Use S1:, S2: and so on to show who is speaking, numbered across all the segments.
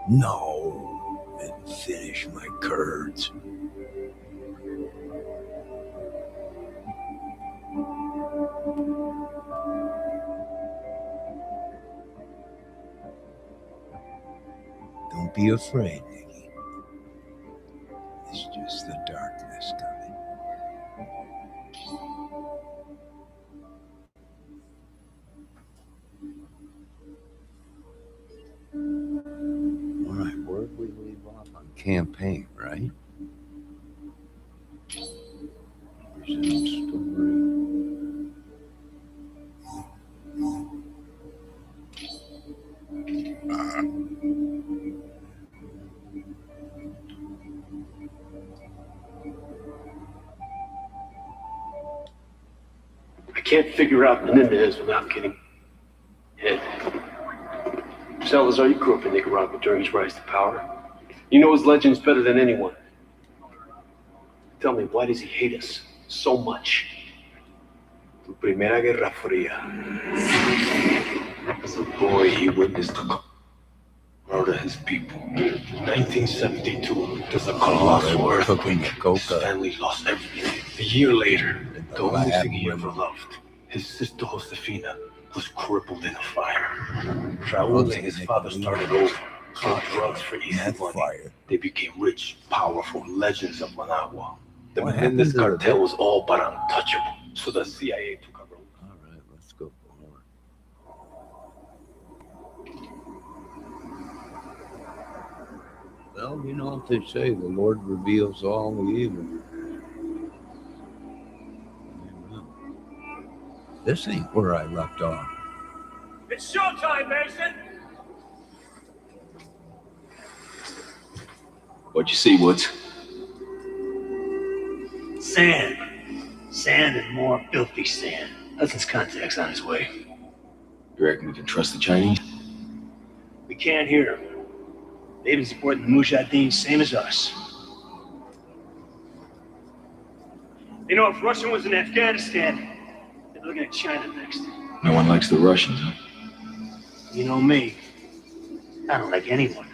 S1: No, and finish my curds. Don't be afraid, Nicky. It's just the darkness coming. All right, where'd we leave off on campaign, right? Present story.
S2: I can't figure out Menendez without getting hit. Salazar, you grew up in Nicaragua during his rise to power. You know his legends better than anyone. Tell me, why does he hate us so much?
S3: Tu Primera Guerra Fría. As a boy, he witnessed the murder of his people. 1972, there's a colossal earthquake. His family lost everything. A year later, the only thing he ever loved, his sister Josefina, was crippled in a fire. Raul and his father started over, sold drugs for easy money. They became rich, powerful legends of Managua. The Menendez cartel was all but untouchable, so the CIA took over.
S1: All right, let's go for more. Well, you know what they say, the Lord reveals all the evil. Amen. This ain't where I left off.
S4: It's showtime, Mason!
S3: What'd you see, Woods?
S2: Sand. Sand and more filthy sand. Hudson's contact's on his way.
S3: You reckon we can trust the Chinese?
S2: We can't hear them. They've been supporting the Mujahideen same as us. You know, if Russia was in Afghanistan, they'd be looking at China next.
S3: No one likes the Russians, huh?
S2: You know me. I don't like anyone.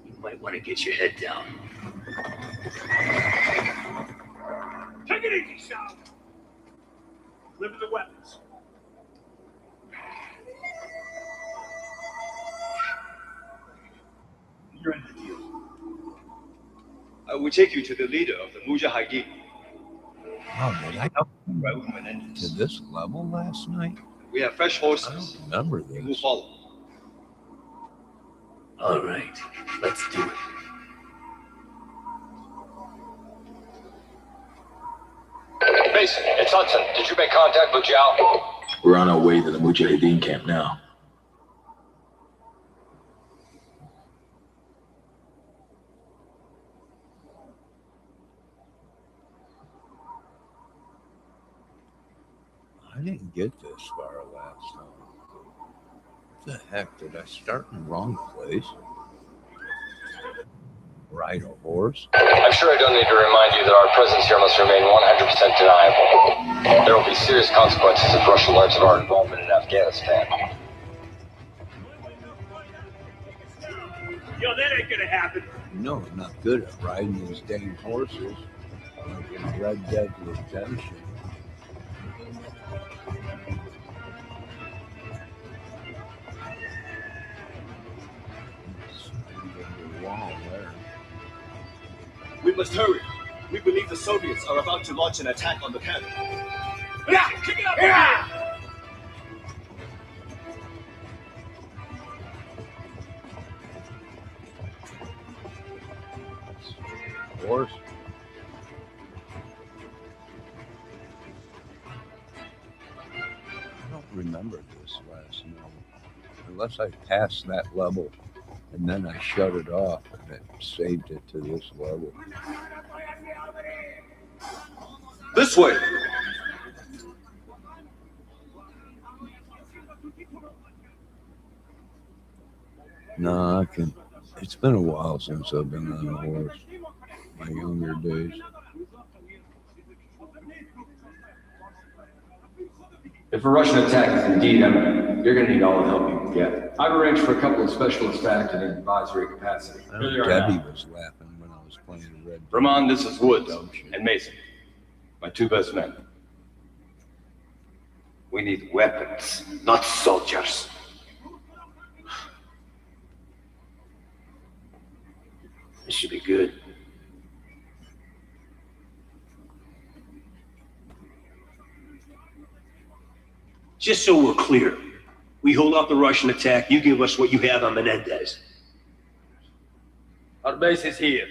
S2: You might want to get your head down.
S4: Take it easy, Sal. Deliver the weapons. You're in the deal.
S5: I will take you to the leader of the Mujahideen.
S1: Oh, did I come
S5: Raul Menendez.
S1: to this level last night?
S5: We have fresh
S1: I
S5: horses.
S1: don't remember
S5: We will
S1: this.
S5: follow.
S2: All right, let's do it.
S6: Mason, it's Hudson. Did you make contact with Zhao?
S3: We're on our way to the Mujahideen camp now.
S1: I didn't get this far last time. What the heck? Did I start in the wrong place? Ride a horse?
S6: I'm sure I don't need to remind you that our presence here must remain 100% deniable. There will be serious consequences if Russia learns of our involvement in Afghanistan.
S4: Yo, that ain't gonna happen.
S1: You know I'm not good at riding these dang horses. Like in Red Dead Redemption. Wall there.
S5: We must hurry. We believe the Soviets are about to launch an attack on the camp.
S4: Yeah, kick it up! Yeah!
S1: Horse. I don't remember this last level. Unless I passed that level and then I shut it off and it saved it to this level.
S5: This way.
S1: No, I can. It's been a while since I've been on a horse. My younger days.
S7: If a Russian attack is indeed imminent, you're gonna need all the help you can get. I've arranged for a couple of specialists to act in an advisory capacity.
S1: I
S7: Here
S1: know
S7: they are
S1: Debbie
S7: now.
S1: was laughing when I was playing Red Dead.
S7: Ramon, this is Woods
S1: Redemption.
S7: and Mason, my two best men.
S2: We need weapons, not soldiers. This should be good.
S4: Just so we're clear, we hold off the Russian attack, you give us what you have on Menendez.
S7: Our base is here.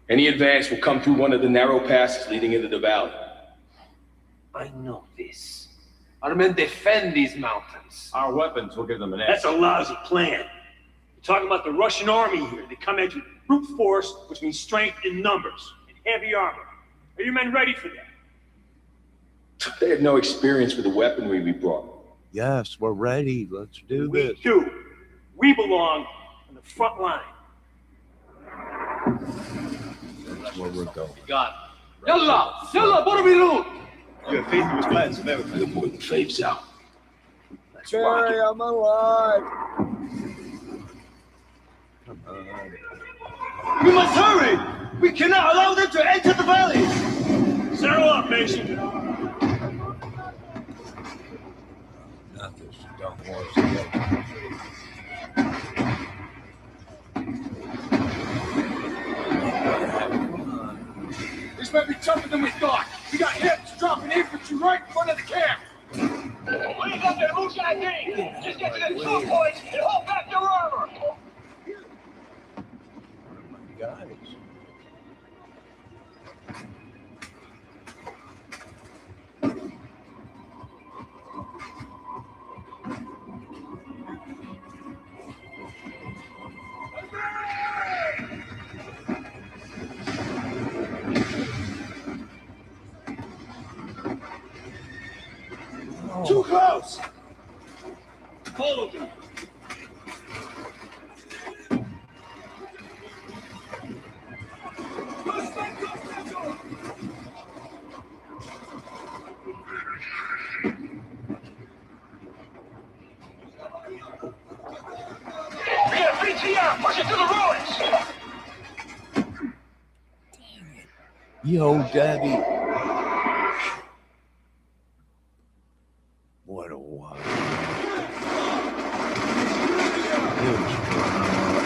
S7: Any advance will come through one of the narrow passes leading into the valley.
S2: I know this. Our men defend these mountains.
S7: Our weapons will give them an edge.
S4: That's a lousy plan. We're talking about the Russian army here. They come at you with brute force, which means strength in numbers, and heavy armor. Are your men ready for that?
S7: They have no experience with the weaponry we brought.
S1: Yes, we're ready. Let's do
S4: We
S1: this.
S4: do. We belong on the front line.
S1: That's where we're going.
S5: God,
S2: Yalla! Yalla, Borobiru!
S5: you have faith in his plans, America.
S2: The moon fades out. Let's rock
S1: Barry,
S2: it.
S1: I'm alive. Come on.
S5: We must hurry! We cannot allow them to enter the valley!
S4: Settle up, Mason.
S1: Not this dumb horse again.
S5: This might be tougher than we thought. We got hips dropping infantry right in front of the camp.
S4: Leave up there, who's that thing? Just get to the 2 points and hold back your armor.
S1: Guys.
S5: Too close! Follow them.
S4: We got a BTR pushing through the ruins.
S1: Yo, Debbie. What a wild.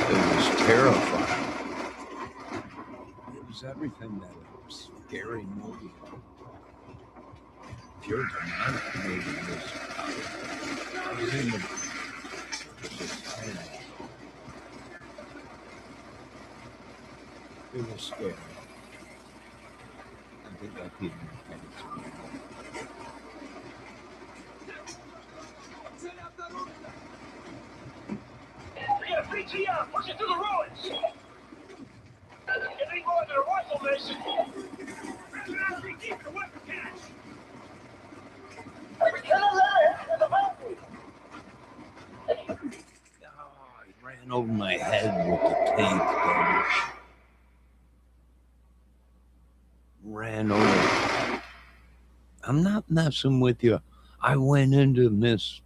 S1: It was terrifying. It was everything that a scary movie. If you're a demonic movie, I was in the. It was scary. I think that people had it.
S4: We got a BTR pushing through the ruins. Anything more than a rifle, Mason? Keep the weapon cache. We cannot let it in the mountain.
S1: Oh, he ran over my head with the tank gun. Ran over. I'm not messing with you. I went into Miss,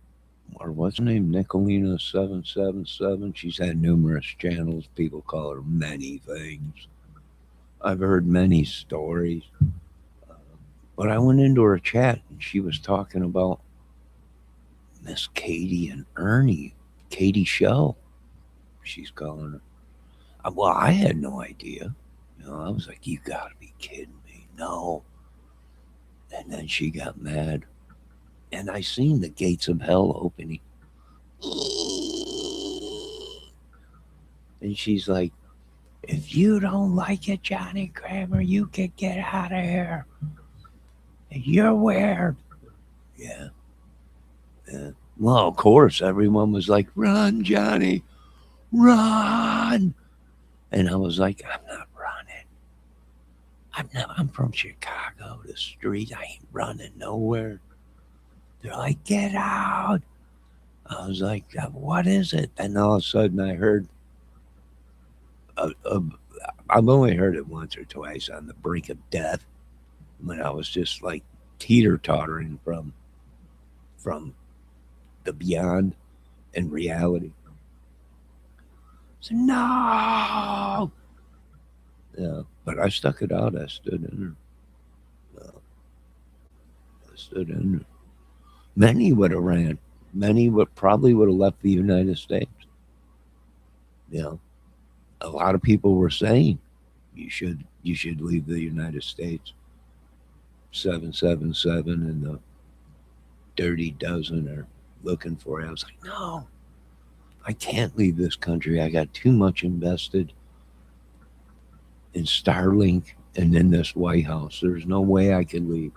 S1: or what's her name, Nicolina 777. She's had numerous channels. People call her many things. I've heard many stories. But I went into her chat and she was talking about Miss Katie and Ernie. Katie Shell, she's calling her. Well, I had no idea. You know, I was like, you gotta be kidding me. No. And then she got mad. And I seen the gates of hell opening. And she's like, if you don't like it, Johnny Kramer, you can get out of here. You're weird. Yeah. Yeah. Well, of course, everyone was like, run, Johnny, run. And I was like, I'm not running. I'm from Chicago, the street. I ain't running nowhere. They're like, get out. I was like, what is it? And all of a sudden I heard, I've only heard it once or twice on the brink of death when I was just like teeter-tottering from from the beyond and reality. So no. Yeah, but I stuck it out. I stood in there. I stood in there. Many would have ran. Many would probably would have left the United States. You know, a lot of people were saying you should leave the United States. 777 and the Dirty Dozen are looking for it. I was like, no, I can't leave this country. I got too much invested in Starlink and in this White House. There's no way I can leave.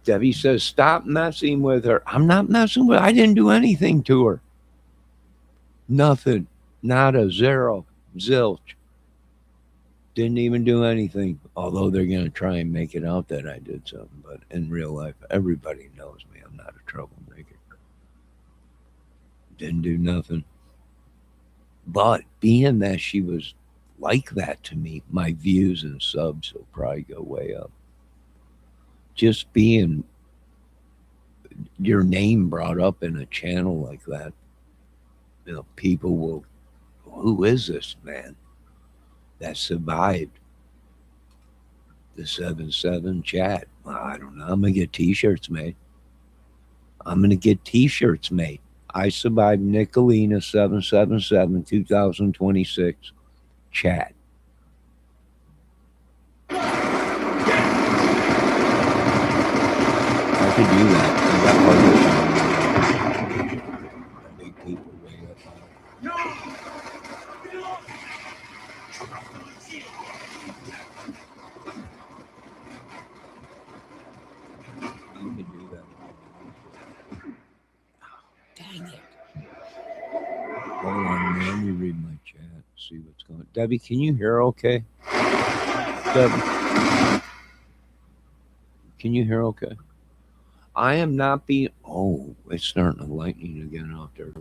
S1: Debbie says, stop messing with her. I'm not messing with her. I didn't do anything to her. Nothing. Not a zero. Zilch. Didn't even do anything. Although they're going to try and make it out that I did something. But in real life, everybody knows me. I'm not a troublemaker. Didn't do nothing. But being that she was like that to me, my views and subs will probably go way up. Just being your name brought up in a channel like that, you know, people will, who is this man that survived the 7-7 chat? Well, I don't know. I'm going to get t-shirts made. I survived Nicolina 777 2026 chat. I could do that. I make people way up on it. You can do that. Dang it. Hold on, man. Let me read my chat. See what's going on. Debbie, can you hear okay? Debbie, can you hear okay? I am not being, oh, it's starting to lightning again out there.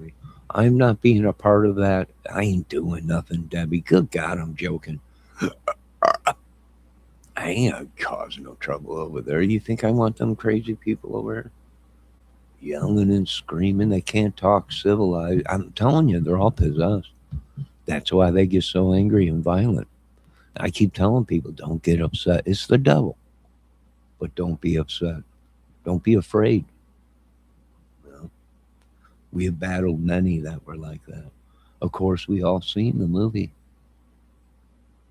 S1: I am not being a part of that. I ain't doing nothing, Debbie. Good God, I'm joking. I ain't causing no trouble over there. You think I want them crazy people over there? Yelling and screaming. They can't talk civilized. I'm telling you, they're all possessed. That's why they get so angry and violent. I keep telling people, don't get upset. It's the devil. But don't be upset. Don't be afraid. You know, we have battled many that were like that. Of course, we all seen the movie,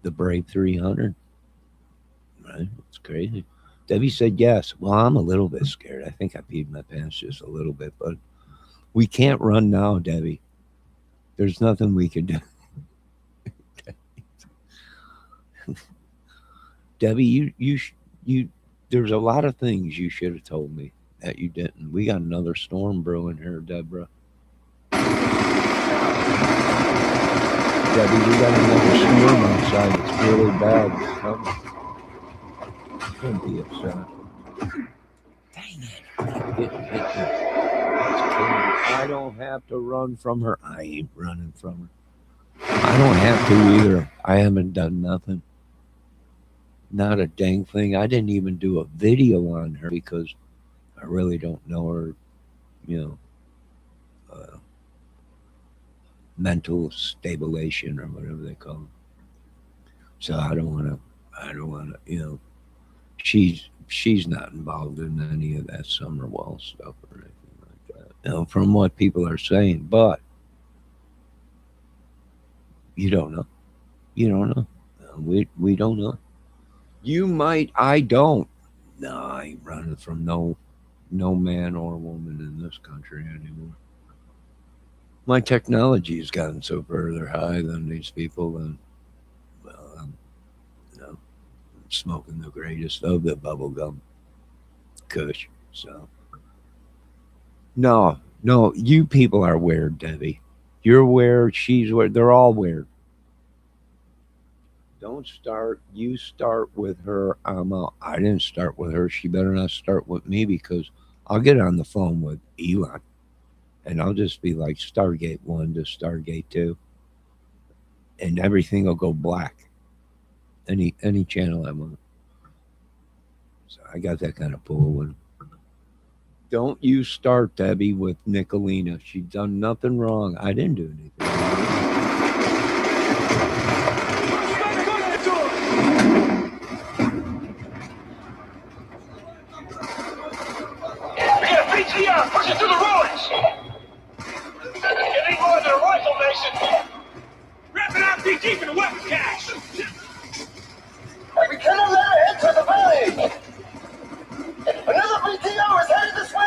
S1: The Brave 300. Right? It's crazy. Debbie said yes. Well, I'm a little bit scared. I think I peed my pants just a little bit, but we can't run now, Debbie. There's nothing we can do. Debbie, you. There's a lot of things you should have told me that you didn't. We got another storm brewing here, Deborah. Debbie, we got another storm outside. It's really bad. Don't be upset. Dang it. I don't have to run from her. I ain't running from her. I don't have to either. I haven't done nothing. Not a dang thing. I didn't even do a video on her because I really don't know her, you know, mental stabilization or whatever they call it. So I don't want to, you know, she's not involved in any of that Summerwell stuff or anything like that. You know, from what people are saying, but you don't know. You don't know. We don't know. You might, I don't. No, I ain't running from no man or woman in this country anymore. My technology has gotten so further high than these people, and well, I'm smoking the greatest of the bubble gum kush. So no, you people are weird, Debbie. You're weird. She's weird. They're all weird. Don't start. You start with her. I'm out. I didn't start with her. She better not start with me because I'll get on the phone with Elon and I'll just be like Stargate 1 to Stargate 2 and everything will go black. Any channel I want. So I got that kind of pull. Don't you start, Debbie, with Nicolina. She's done nothing wrong. I didn't do anything wrong.
S8: BTR, pushing through the ruins! It ain't more than a rifle, Mason!
S4: Wrap it up, DG for the weapon cache!
S8: We cannot let her enter the valley! Another BTR is headed this way!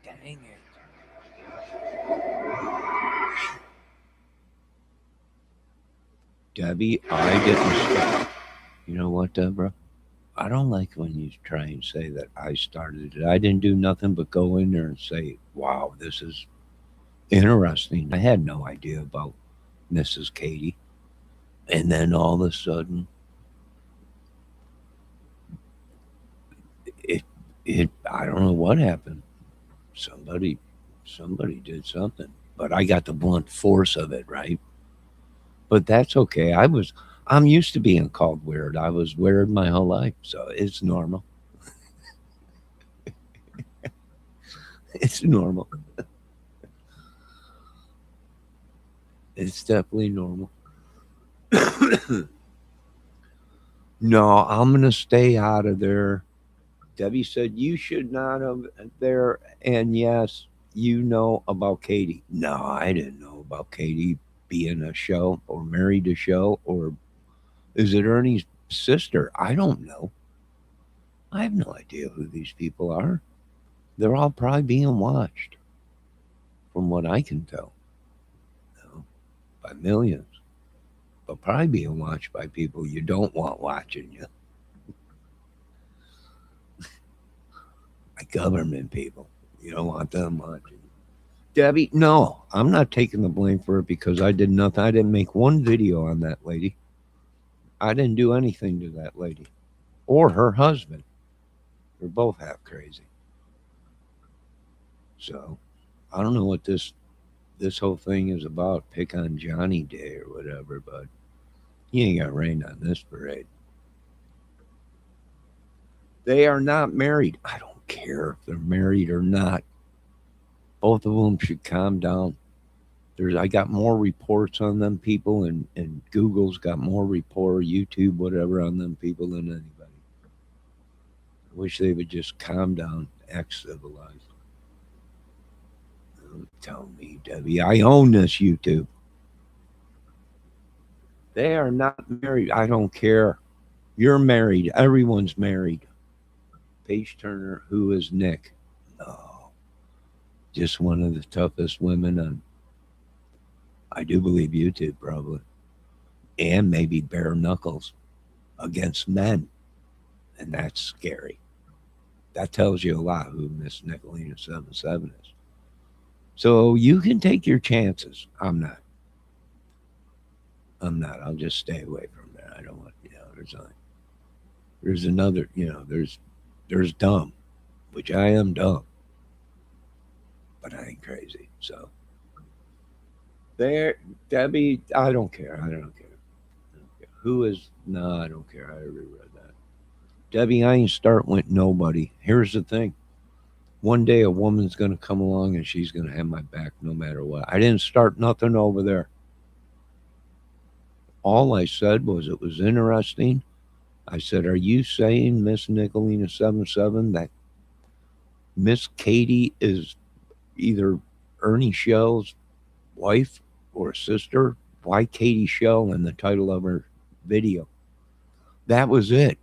S1: Dang it. Debbie, I didn't start. You know what, Deborah? I don't like when you try and say that I started it. I didn't do nothing but go in there and say, wow, this is interesting. I had no idea about Mrs. Katie. And then all of a sudden, I don't know what happened. Somebody did something. But I got the blunt force of it, right? But that's okay. I'm used to being called weird. I was weird my whole life, so it's normal. It's normal. It's definitely normal. No, I'm going to stay out of there. Debbie said you should not have there. And yes, you know about Katie. No, I didn't know about Katie being a show or married a show, or is it Ernie's sister? I don't know. I have no idea who these people are. They're all probably being watched, from what I can tell. No, by millions. But probably being watched by people you don't want watching you. By government people. You don't want them watching. Debbie, no, I'm not taking the blame for it because I did nothing. I didn't make one video on that lady. I didn't do anything to that lady or her husband. They're both half crazy. So I don't know what this whole thing is about. Pick on Johnny Day or whatever, but you ain't got rain on this parade. They are not married. I don't care if they're married or not. Both of them should calm down. I got more reports on them people, and Google's got more report, YouTube, whatever, on them people than anybody. I wish they would just calm down, act civilized. Don't tell me, Debbie. I own this YouTube. They are not married. I don't care. You're married. Everyone's married. Paige Turner, who is Nick? No. Just one of the toughest women on, I do believe, YouTube, probably. And maybe bare knuckles against men. And that's scary. That tells you a lot who Miss Nicolina 77 is. So you can take your chances. I'm not. I'll just stay away from that. I don't want, there's another, there's dumb, which I am dumb. But I ain't crazy. So there, Debbie, I don't care. I don't care. Who is, no, I don't care. I already read that. Debbie, I ain't starting with nobody. Here's the thing. One day a woman's going to come along and she's going to have my back no matter what. I didn't start nothing over there. All I said was it was interesting. I said, are you saying, Miss Nicolina 77, that Miss Katie is either Ernie Shell's wife or sister? Why Katie Shell in the title of her video? That was it.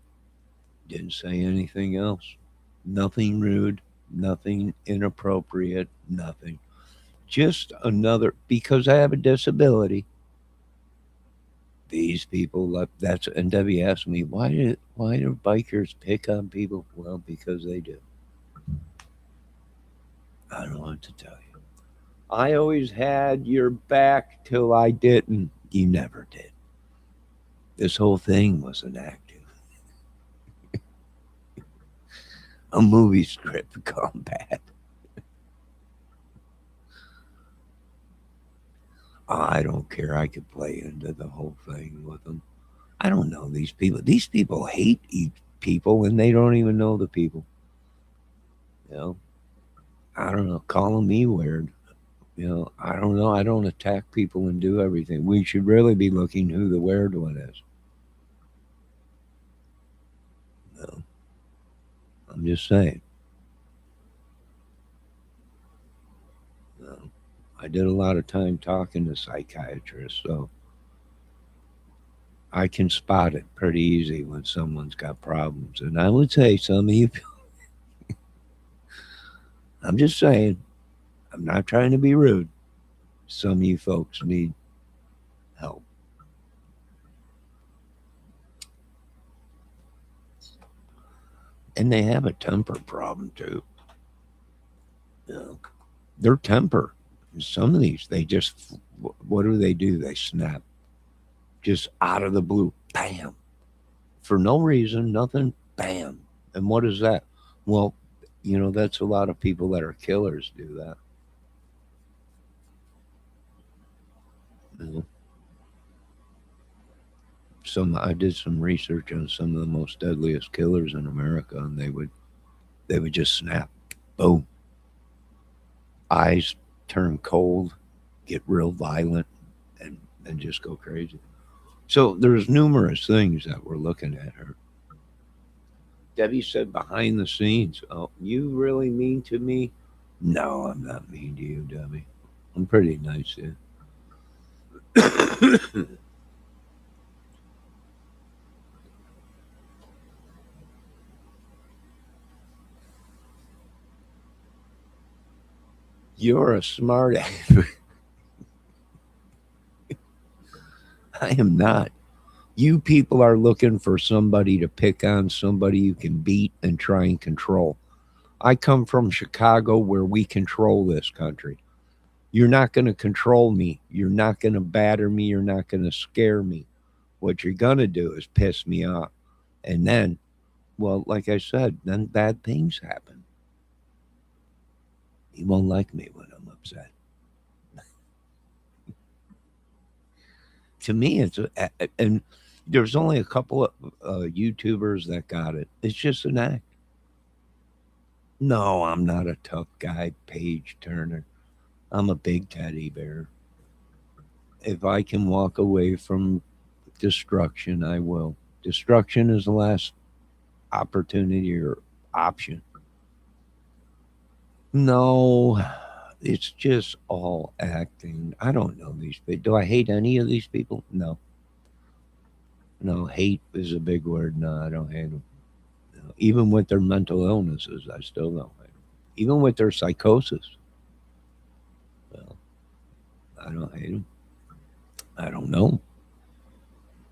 S1: Didn't say anything else. Nothing rude, nothing inappropriate, nothing. Just another, because I have a disability, these people, that's, and Debbie asked me, why do bikers pick on people? Well, because they do. I don't know what to tell you. I always had your back till I didn't. You never did. This whole thing was an acting. A movie script gone bad. I don't care. I could play into the whole thing with them. I don't know these people. These people hate people and they don't even know the people. You know, I don't know. Calling me weird. You know, I don't know. I don't attack people and do everything. We should really be looking who the weird one is. No. I'm just saying. No. I did a lot of time talking to psychiatrists, so I can spot it pretty easy when someone's got problems. And I would say some of you, I'm just saying, I'm not trying to be rude. Some of you folks need help. And they have a temper problem too. You know, their temper. Some of these, they just, what do? They snap. Just out of the blue. Bam. For no reason, nothing. Bam. And what is that? Well, you know, that's a lot of people that are killers do that. You know, I did some research on some of the most deadliest killers in America, and they would just snap. Boom. Eyes turn cold, get real violent, and just go crazy. So there's numerous things that we're looking at here. Debbie said behind the scenes. Oh, you really mean to me? No, I'm not mean to you, Debbie. I'm pretty nice, yeah. You're a smart ass. I am not. You people are looking for somebody to pick on, somebody you can beat and try and control. I come from Chicago where we control this country. You're not going to control me. You're not going to batter me. You're not going to scare me. What you're going to do is piss me off. And then, well, like I said, then bad things happen. You won't like me when I'm upset. To me, it's and there's only a couple of YouTubers that got it. It's just an act. No, I'm not a tough guy, Page Turner. I'm a big teddy bear. If I can walk away from destruction, I will. Destruction is the last opportunity or option. No, it's just all acting. I don't know these people. Do I hate any of these people? No. No, hate is a big word. No, I don't hate them. No. Even with their mental illnesses, I still don't hate them. Even with their psychosis. Well, I don't hate them. I don't know.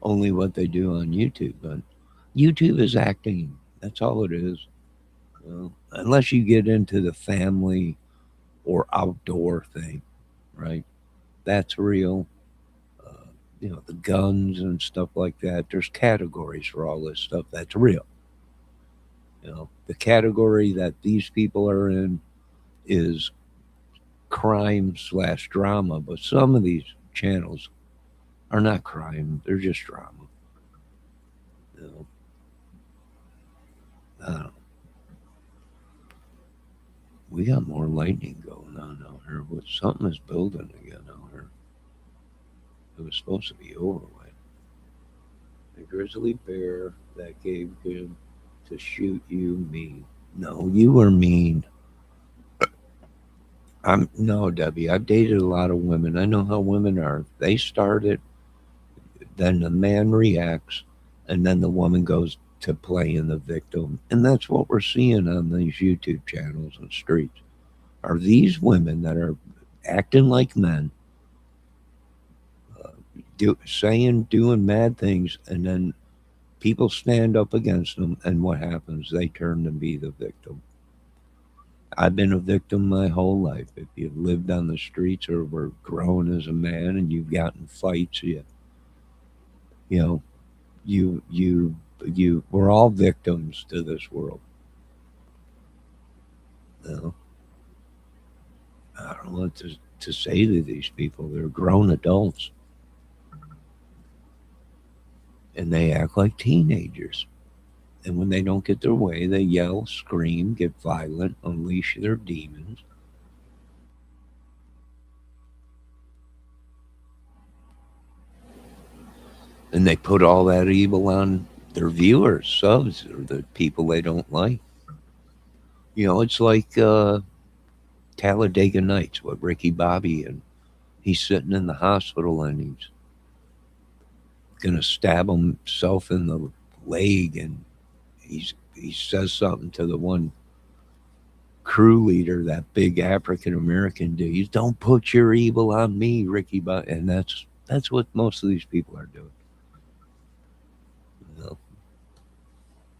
S1: Only what they do on YouTube. But YouTube is acting. That's all it is. Well, unless you get into the family or outdoor thing, right? That's real. You know, the guns and stuff like that. There's categories for all this stuff that's real. You know, the category that these people are in is crime/drama, but some of these channels are not crime, they're just drama. You know, I don't know. We got more lightning going on out here. Something is building again out here. It was supposed to be over with. The grizzly bear that gave him to shoot you mean. No, you were mean. No, Debbie, I've dated a lot of women. I know how women are. They start it, then the man reacts, and then the woman goes to playing the victim. And that's what we're seeing on these YouTube channels and streets. Are these women that are acting like men, doing mad things, and then people stand up against them, and what happens? They turn to be the victim. I've been a victim my whole life. If you've lived on the streets or were grown as a man and you've gotten fights, you know, we're all victims to this world. You know, I don't know what to say to these people. They're grown adults. And they act like teenagers. And when they don't get their way, they yell, scream, get violent, unleash their demons. And they put all that evil on their viewers, subs, or the people they don't like. You know, it's like Talladega Nights with Ricky Bobby, and he's sitting in the hospital and he's gonna stab himself in the leg, and he says something to the one crew leader, that big African American dude. He's, don't put your evil on me, Ricky Bobby. And that's what most of these people are doing. You know,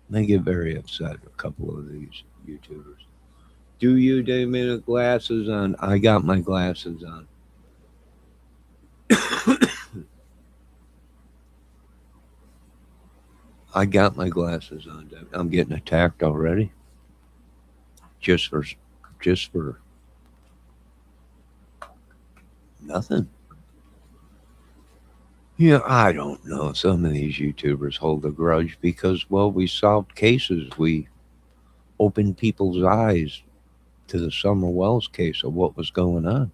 S1: they get very upset, a couple of these YouTubers. Do you, Damien, glasses on? I got my glasses on. I got my glasses on. I'm getting attacked already. Just for nothing. Yeah, I don't know. Some of these YouTubers hold a grudge because, well, we solved cases. We opened people's eyes to the Summer Wells case of what was going on.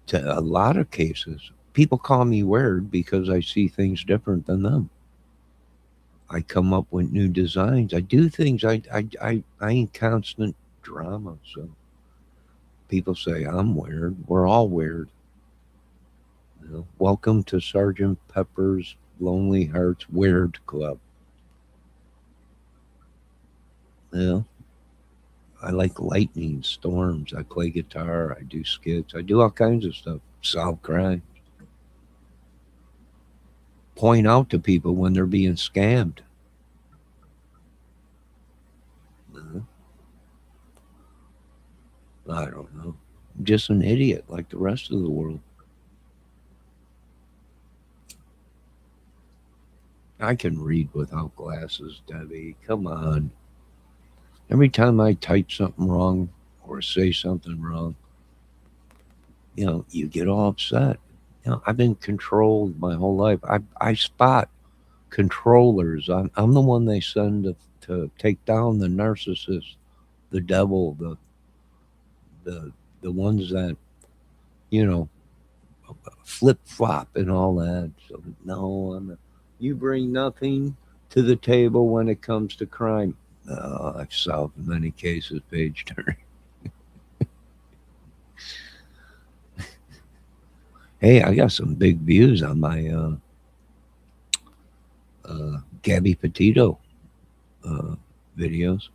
S1: To a lot of cases, people call me weird because I see things different than them. I come up with new designs. I do things. I in constant drama. So people say I'm weird. We're all weird. You know, welcome to Sergeant Pepper's Lonely Hearts Weird Club. You know, I like lightning, storms. I play guitar. I do skits. I do all kinds of stuff. Solve crimes. Point out to people when they're being scammed. I don't know. I'm just an idiot like the rest of the world. I can read without glasses, Debbie. Come on. Every time I type something wrong or say something wrong, you know, you get all upset. You know, I've been controlled my whole life. I spot controllers. I'm the one they send to take down the narcissist, the devil, the ones that, you know, flip flop and all that. So no, you bring nothing to the table when it comes to crime. I've solved many cases, Page Turner. Hey, I got some big views on my Gabby Petito videos.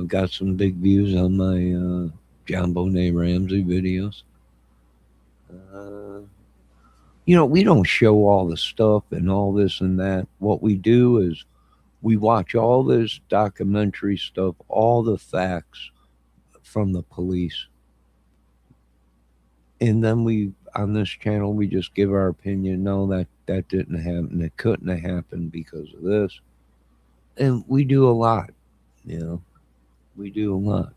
S1: Got some big views on my John Bonet Ramsey videos. You know, we don't show all the stuff and all this and that. What we do is we watch all this documentary stuff, all the facts from the police. And then we, on this channel, we just give our opinion. No, that didn't happen. It couldn't have happened because of this. And we do a lot, you know. We do a lot.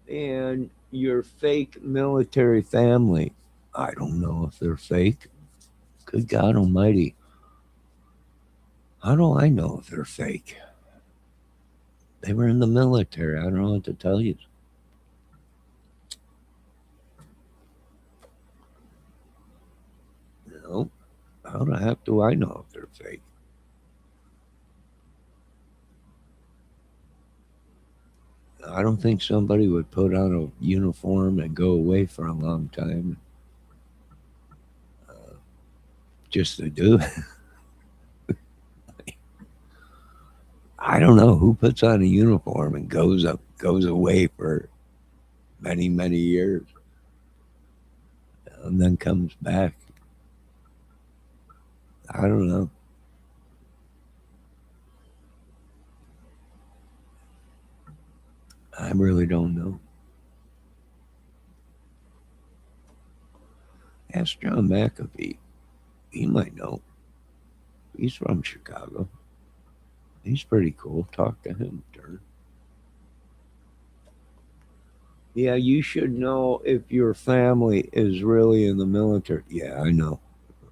S1: And your fake military family, I don't know if they're fake. Good God Almighty. How do I know if they're fake? They were in the military. I don't know what to tell you. You know, how the heck do I know if they're fake? I don't think somebody would put on a uniform and go away for a long time just to do it. I don't know who puts on a uniform and goes away for many, many years, and then comes back. I don't know. I really don't know. Ask John McAfee. He might know. He's from Chicago. He's pretty cool. Talk to him, Dern. Yeah, you should know if your family is really in the military. Yeah, I know.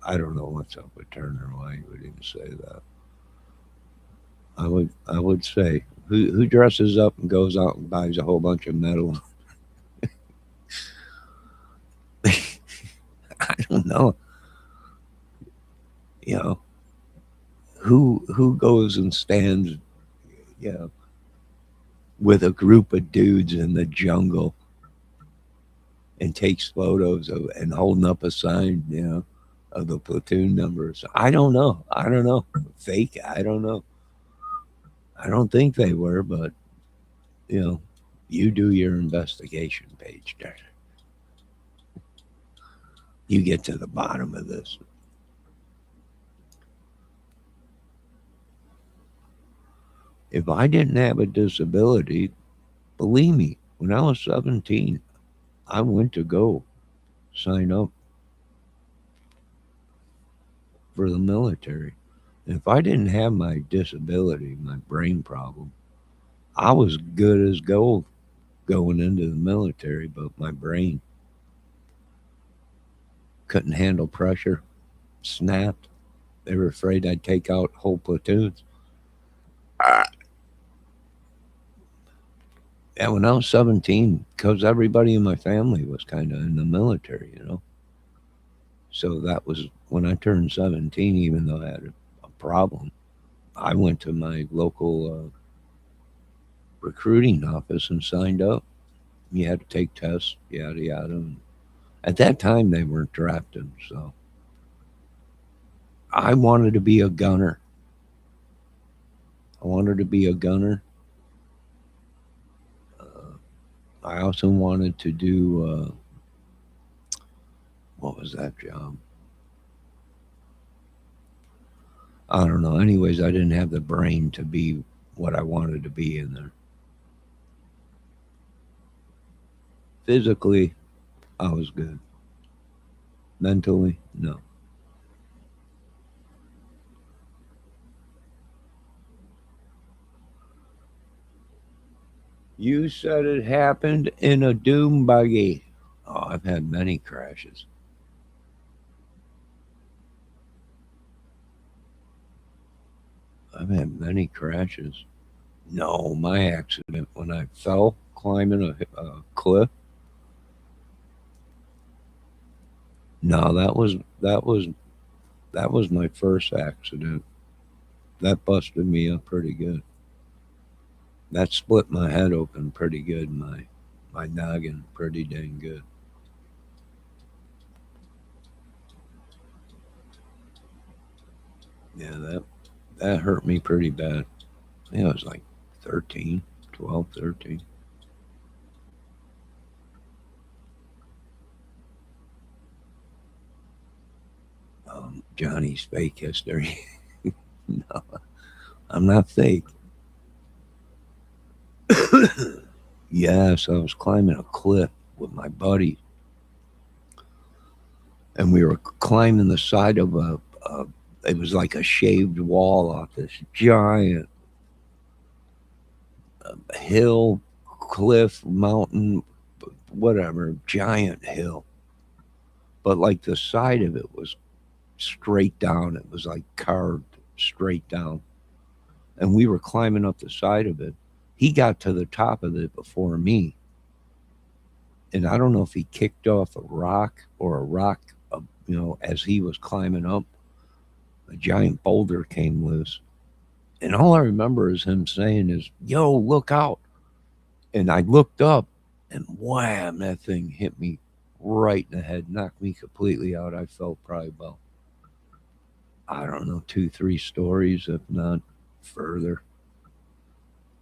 S1: I don't know what's up with Turner. Why he would even say that. I would say who dresses up and goes out and buys a whole bunch of metal. I don't know. You know, who goes and stands, you know, with a group of dudes in the jungle and takes photos of and holding up a sign, you know, of the platoon numbers. I don't know. I don't know. Fake. I don't know. I don't think they were, but you know, you do your investigation page, Turner. You get to the bottom of this. If I didn't have a disability, believe me, when I was 17, I went to go sign up for the military. And if I didn't have my disability, my brain problem, I was good as gold going into the military, but my brain couldn't handle pressure, snapped. They were afraid I'd take out whole platoons. Yeah, when I was 17, because everybody in my family was kind of in the military, you know. So that was when I turned 17, even though I had a problem. I went to my local recruiting office and signed up. You had to take tests, yada, yada. And at that time, they weren't drafted. So I wanted to be a gunner. I wanted to be a gunner. I also wanted to do, what was that job? I don't know. Anyways, I didn't have the brain to be what I wanted to be in there. Physically, I was good. Mentally, no. You said it happened in a doom buggy. Oh, I've had many crashes. I've had many crashes. No, my accident when I fell climbing a cliff. No, that was my first accident. That busted me up pretty good. That split my head open pretty good, my noggin pretty dang good. Yeah, that hurt me pretty bad. Yeah, I was like 13, 12, 13. Johnny's fake history. No, I'm not fake. Yes, I was climbing a cliff with my buddy, and we were climbing the side of it was like a shaved wall off this giant hill, cliff, mountain, whatever, giant hill. But like the side of it was straight down. It was like carved straight down. And we were climbing up the side of it. He got to the top of it before me. And I don't know if he kicked off a rock or a rock, you know, as he was climbing up, a giant boulder came loose. And all I remember is him saying is, yo, look out. And I looked up and wham, that thing hit me right in the head, knocked me completely out. I felt probably about, I don't know, 2, 3 stories, if not further.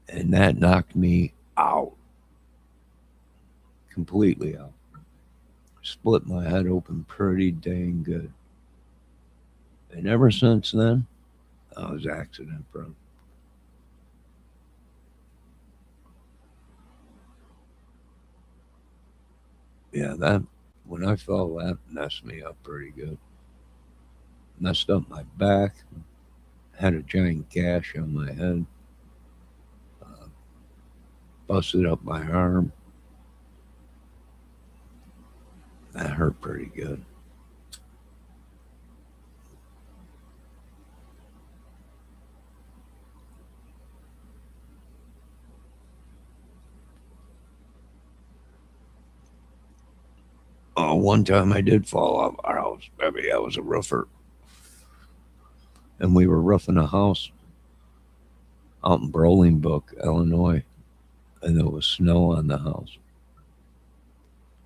S1: And that knocked me out. completely out. Split my head open pretty dang good. And ever since then, I was accident prone. Yeah, that when I fell, that messed me up pretty good. Messed up my back, had a giant gash on my head, busted up my arm. That hurt pretty good. One time I did fall off our house. Maybe I was a roofer. And we were roofing a house out in Bolingbrook, Illinois. And there was snow on the house.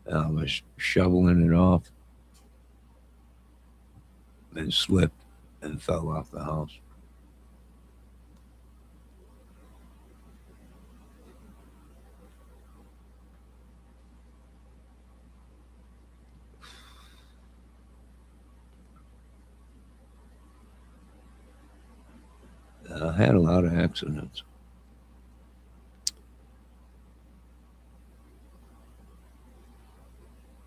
S1: And I was shoveling it off and slipped and fell off the house. I had a lot of accidents.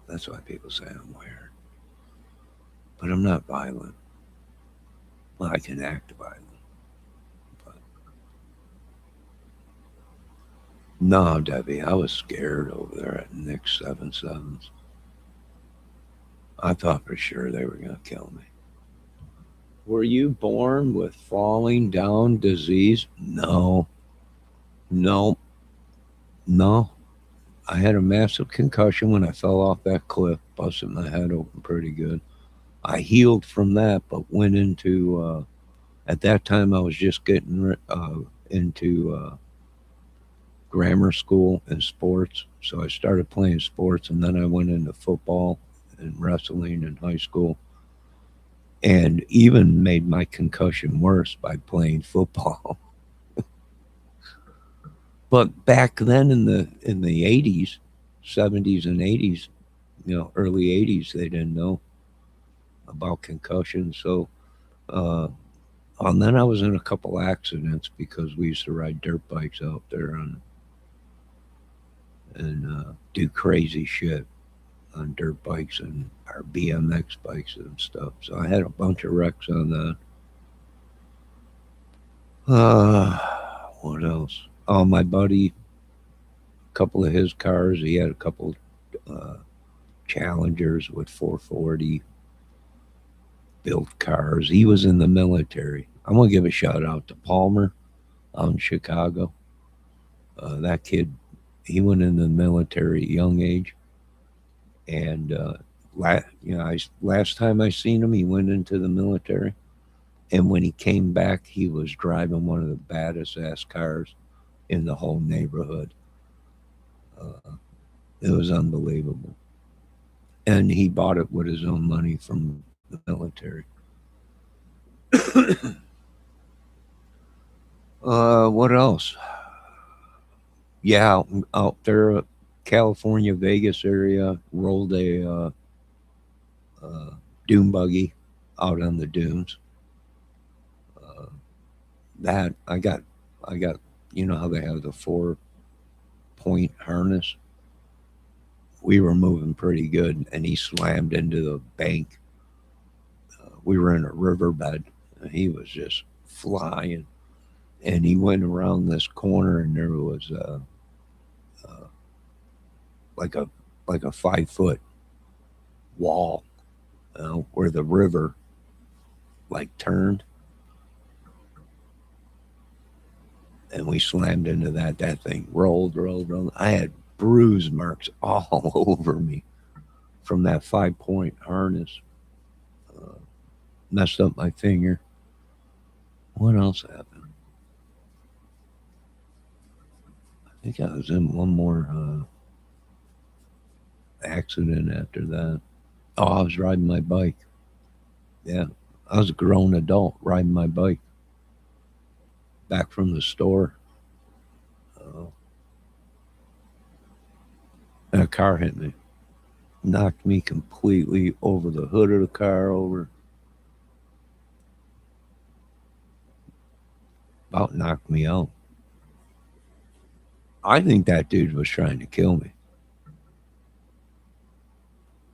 S1: That's why people say I'm weird. But I'm not violent. Well, I can act violent. But no, Debbie, I was scared over there at Nick's 7-7s. I thought for sure they were going to kill me. Were you born with falling down disease? No. I had a massive concussion when I fell off that cliff, busted my head open pretty good. I healed from that, but went into, at that time I was just getting into grammar school and sports. So I started playing sports, and then I went into football and wrestling in high school. And even made my concussion worse by playing football. But back then in the 80s, 70s and 80s, early 80s, they didn't know about concussions. So and then I was in a couple accidents because we used to ride dirt bikes out there and do crazy shit on dirt bikes and our BMX bikes and stuff. So I had a bunch of wrecks on that. What else? Oh, my buddy, a couple of his cars, he had a couple Challengers with 440 built cars. He was in the military. I'm going to give a shout out to Palmer out in Chicago. That kid, he went in the military at a young age. And last time I seen him, he went into the military, and when he came back, he was driving one of the baddest ass cars in the whole neighborhood. It was unbelievable, and he bought it with his own money from the military. What else? Yeah, out there. California, Vegas area, rolled a dune buggy out on the dunes. That I got, you know how they have the 4-point harness? We were moving pretty good, and he slammed into the bank. We were in a riverbed, and he was just flying. And he went around this corner, and there was like a 5-foot wall, where the river like turned, and we slammed into that. That thing rolled. I had bruise marks all over me from that 5-point harness. Messed up my finger. What else happened? I think I was in one more accident after that. Oh, I was riding my bike. Yeah, I was a grown adult riding my bike back from the store. And car hit me. Knocked me completely over the hood of the car, over. About knocked me out. I think that dude was trying to kill me.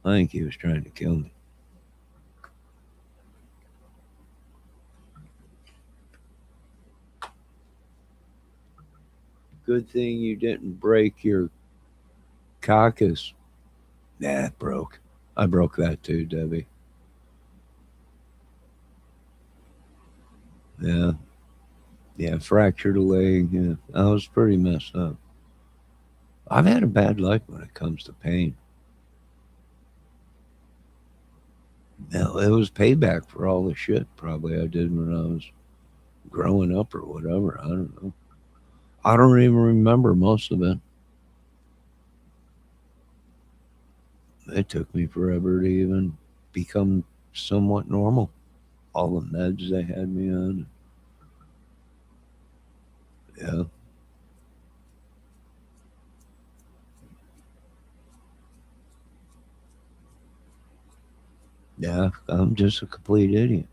S1: I think he was trying to kill me. Good thing you didn't break your caucus. Nah, it broke. I broke that too, Debbie. Yeah. Yeah, fractured a leg. Yeah, I was pretty messed up. I've had a bad life when it comes to pain. Now, it was payback for all the shit probably I did when I was growing up or whatever. I don't know. I don't even remember most of it. It took me forever to even become somewhat normal. All the meds they had me on. Yeah. Yeah, I'm just a complete idiot.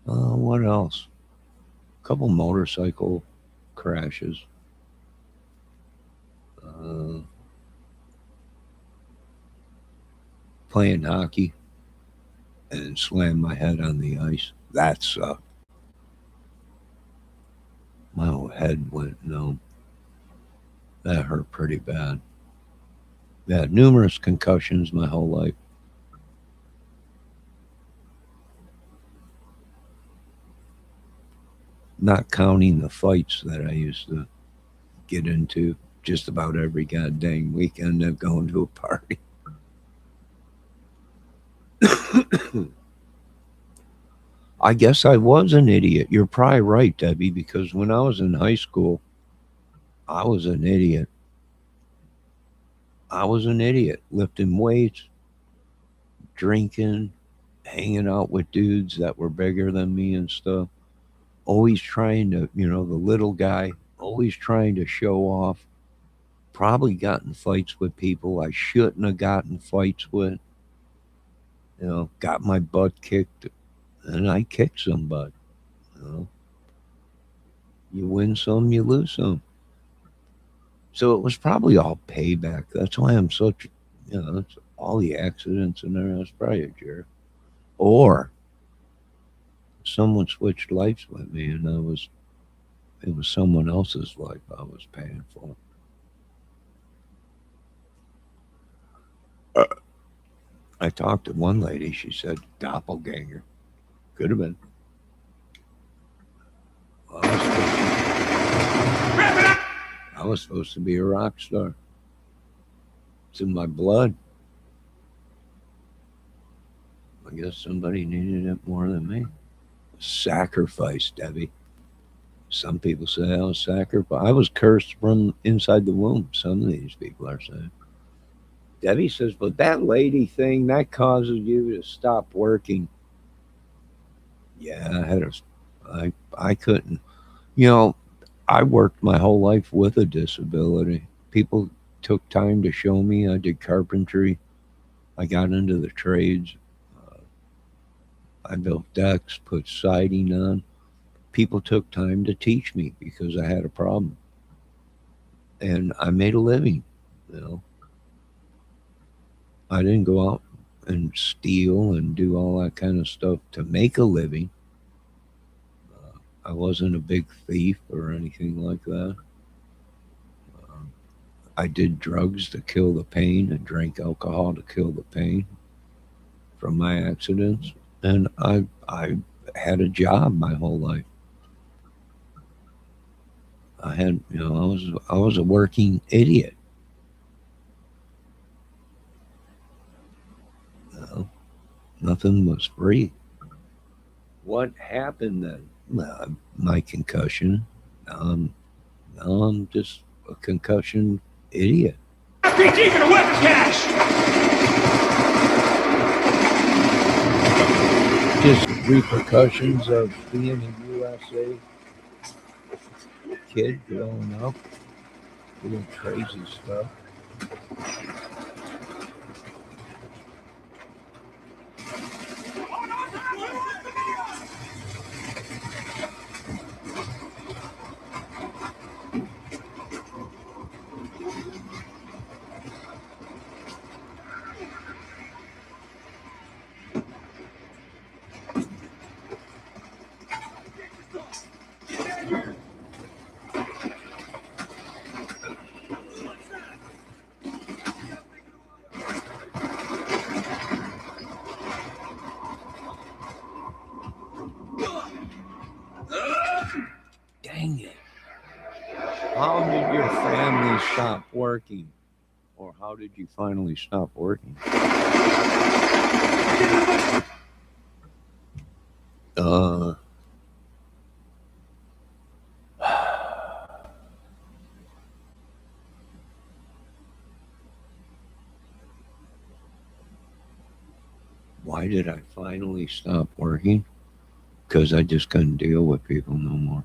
S1: What else? A couple motorcycle crashes. Playing hockey and slammed my head on the ice. That sucked. My whole head went numb. That hurt pretty bad. I had numerous concussions my whole life. Not counting the fights that I used to get into just about every goddamn weekend of going to a party. I guess I was an idiot. You're probably right, Debbie, because when I was in high school, I was an idiot. I was an idiot, lifting weights, drinking, hanging out with dudes that were bigger than me and stuff. Always trying to, the little guy, always trying to show off. Probably got in fights with people I shouldn't have gotten fights with. Got my butt kicked, and I kicked some butt. You win some, you lose some. So it was probably all payback. That's why I'm such, that's all the accidents in there. I was probably a jerk. Or someone switched lives with me, and it was someone else's life I was paying for. I talked to one lady. She said doppelganger. Could have been. Well, I was supposed to be a rock star. It's in my blood. I guess somebody needed it more than me. Sacrifice, Debbie. Some people say I was sacrificed. I was cursed from inside the womb. Some of these people are saying. Debbie says, but that lady thing, that causes you to stop working. Yeah, I couldn't. I worked my whole life with a disability. People took time to show me. I did carpentry. I got into the trades. I built decks, put siding on. People took time to teach me because I had a problem. And I made a living, I didn't go out and steal and do all that kind of stuff to make a living. I wasn't a big thief or anything like that. I did drugs to kill the pain and drank alcohol to kill the pain from my accidents. And I had a job my whole life. I had, I was a working idiot. Nothing was free. What happened then? My concussion. Now I'm just a concussion idiot.
S4: RPG for the weapons cache!
S1: Just repercussions of being a USA kid growing up, doing crazy stuff. Dang it. How did your family stop working? Or how did you finally stop working? Why did I finally stop working? Because I just couldn't deal with people no more.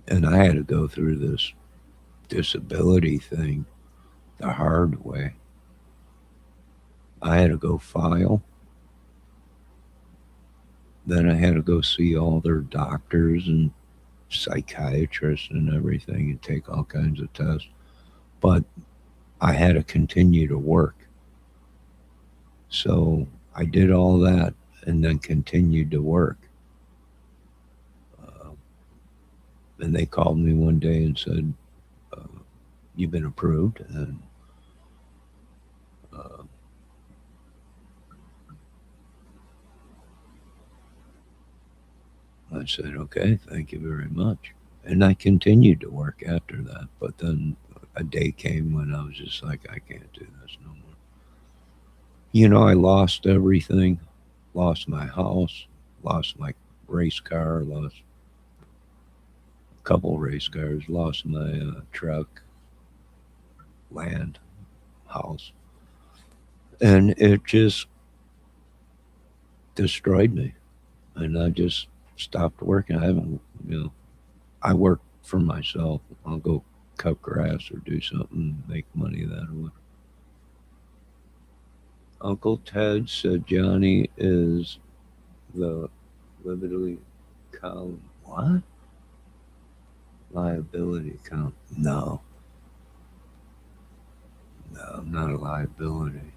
S1: And I had to go through this disability thing the hard way. I had to go file. Then I had to go see all their doctors and psychiatrists and everything and take all kinds of tests. But I had to continue to work. So I did all that and then continued to work. And they called me one day and said, you've been approved. And I said, okay, thank you very much. And I continued to work after that. But then a day came when I was just like, I can't do this no more. You know, I lost everything. Lost my house. Lost my race car. Lost a couple race cars. Lost my truck. Land. House. And it just destroyed me. And I just stopped working. I haven't, I work for myself. I'll go cut grass or do something, make money that way. Uncle Ted said Johnny is the liability count. What? Liability count? No. No, I'm not a liability.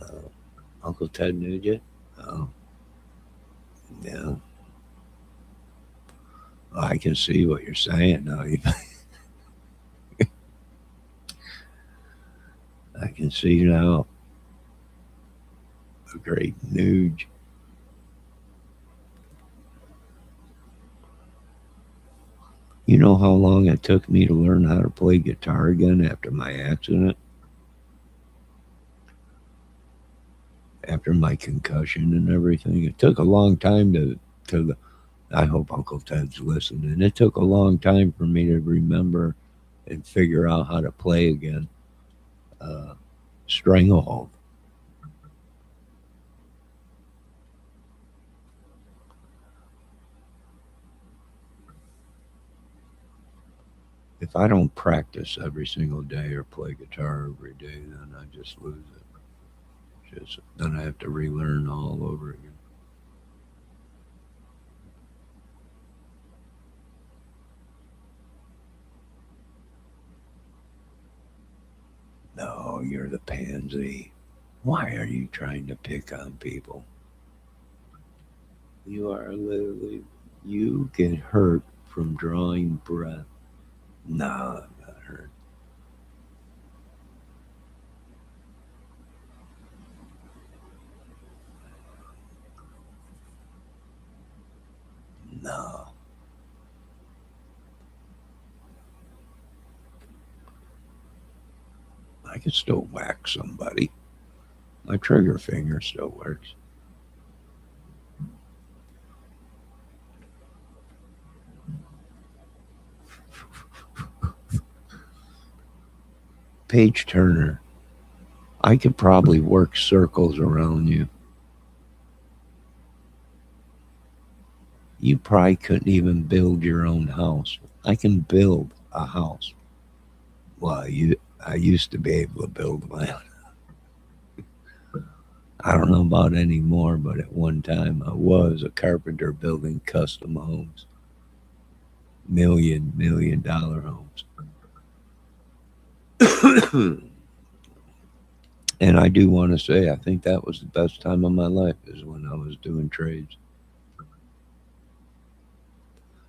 S1: No. Uncle Ted Nugent? Oh. Yeah. I can see what you're saying now. I can see now. The great Nuge. You know how long it took me to learn how to play guitar again after my accident? After my concussion and everything. It took a long time to I hope Uncle Ted's listening. It took a long time for me to remember and figure out how to play again. Stranglehold. If I don't practice every single day or play guitar every day, then I just lose it. Then I have to relearn all over again. No, you're the pansy. Why are you trying to pick on people? You are literally, you get hurt from drawing breath. No, I'm not hurt. No. I can still whack somebody. My trigger finger still works. Page Turner, I could probably work circles around you. You probably couldn't even build your own house. I can build a house. Well, I used to be able to build my own. I don't know about anymore, but at one time I was a carpenter building custom homes. $1 million homes. And I do want to say, I think that was the best time of my life is when I was doing trades.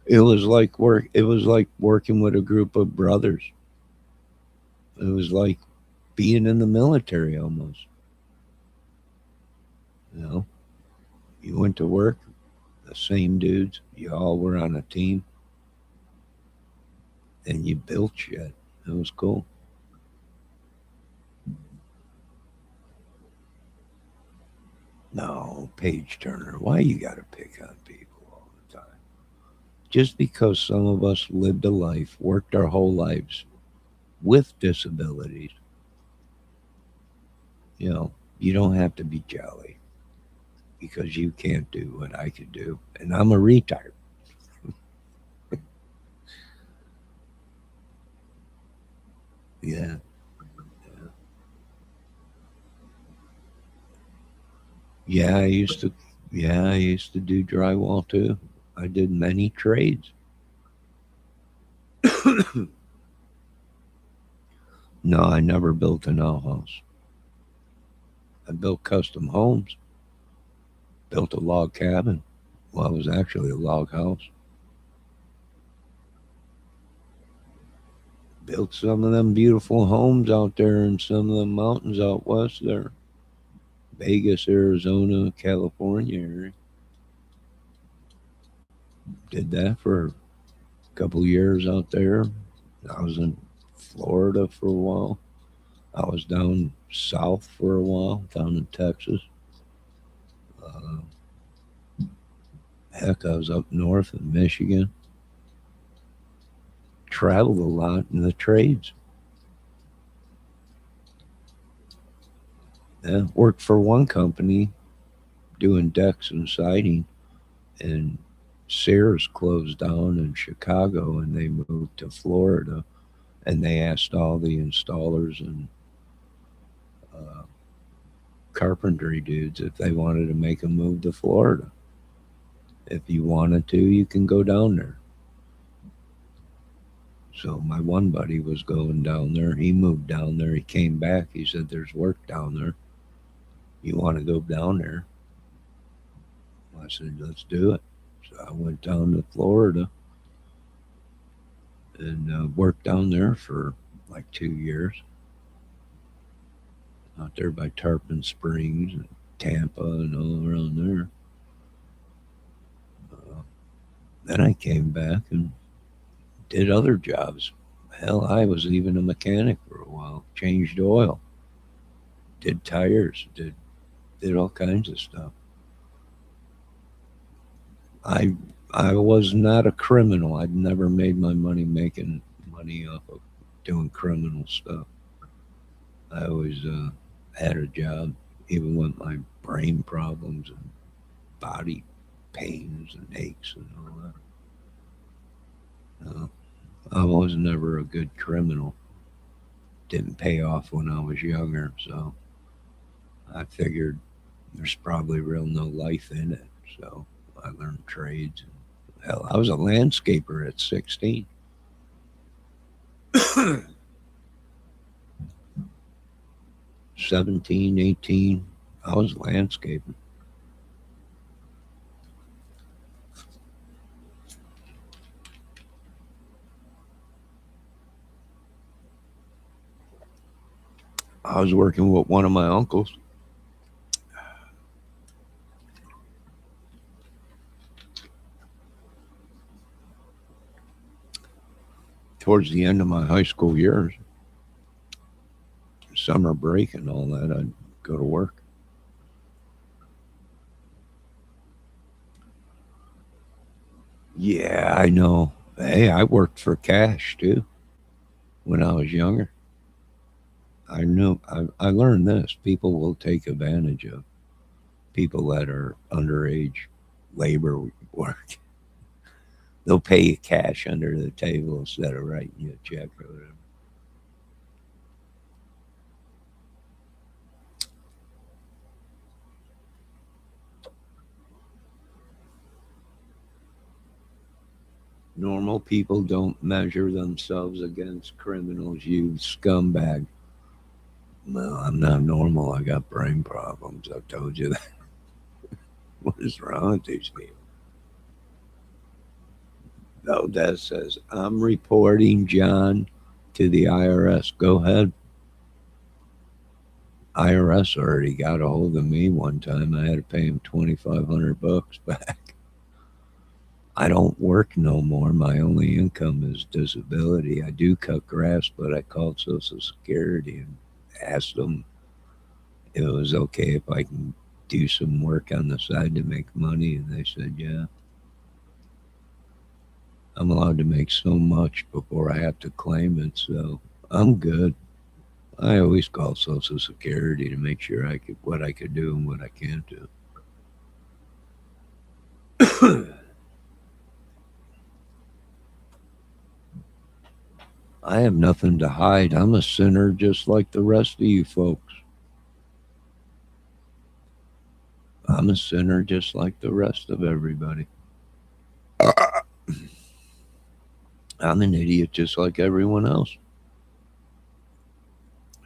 S1: It was like working with a group of brothers. It was like being in the military almost. You know, you went to work, the same dudes, you all were on a team, and you built shit. It was cool. No, Page Turner, why you gotta pick on people all the time? Just because some of us lived a life, worked our whole lives with disabilities, you know, you don't have to be jolly because you can't do what I could do. And I'm a retard. Yeah. Yeah, I used to do drywall too. I did many trades. No, I never built an outhouse. I built custom homes. Built a log cabin. Well, it was actually a log house. Built some of them beautiful homes out there in some of the mountains out west there. Vegas, Arizona, California area. Did that for a couple of years out there. I was in Florida for a while. I was down south for a while, down in Texas. Heck, I was up north in Michigan. Traveled a lot in the trades. Yeah, worked for one company doing decks and siding, and Sears closed down in Chicago and they moved to Florida, and they asked all the installers and carpentry dudes if they wanted to make a move to Florida. If you wanted to, you can go down there. So my one buddy was going down there. He moved down there. He came back. He said, there's work down there. You want to go down there? I said, let's do it. So I went down to Florida and worked down there for like 2 years. Out there by Tarpon Springs and Tampa and all around there. Then I came back and did other jobs. Hell, I was even a mechanic for a while. Changed oil. Did tires. Did all kinds of stuff. I was not a criminal. I'd never made my money making money off of doing criminal stuff. I always had a job, even with my brain problems and body pains and aches and all that. I was never a good criminal. Didn't pay off when I was younger, so I figured there's probably real no life in it. So I learned trades. Hell, I was a landscaper at 16. 17, 18, I was landscaping. I was working with one of my uncles. Towards the end of my high school years, summer break and all that, I'd go to work. Yeah, I know. Hey, I worked for cash too when I was younger. I learned this. People will take advantage of people that are underage labor work. They'll pay you cash under the table instead of writing you a check or whatever. Normal people don't measure themselves against criminals, you scumbag. Well, I'm not normal. I got brain problems. I've told you that. What is wrong with these people? Valdez says, I'm reporting John to the IRS. Go ahead. IRS already got a hold of me one time. I had to pay him $2,500 back. I don't work no more. My only income is disability. I do cut grass, but I called Social Security and asked them if it was okay if I can do some work on the side to make money, and they said, yeah. I'm allowed to make so much before I have to claim it, so I'm good. I always call Social Security to make sure what I could do and what I can't do. I have nothing to hide. I'm a sinner just like the rest of you folks. I'm a sinner just like the rest of everybody. I'm an idiot just like everyone else.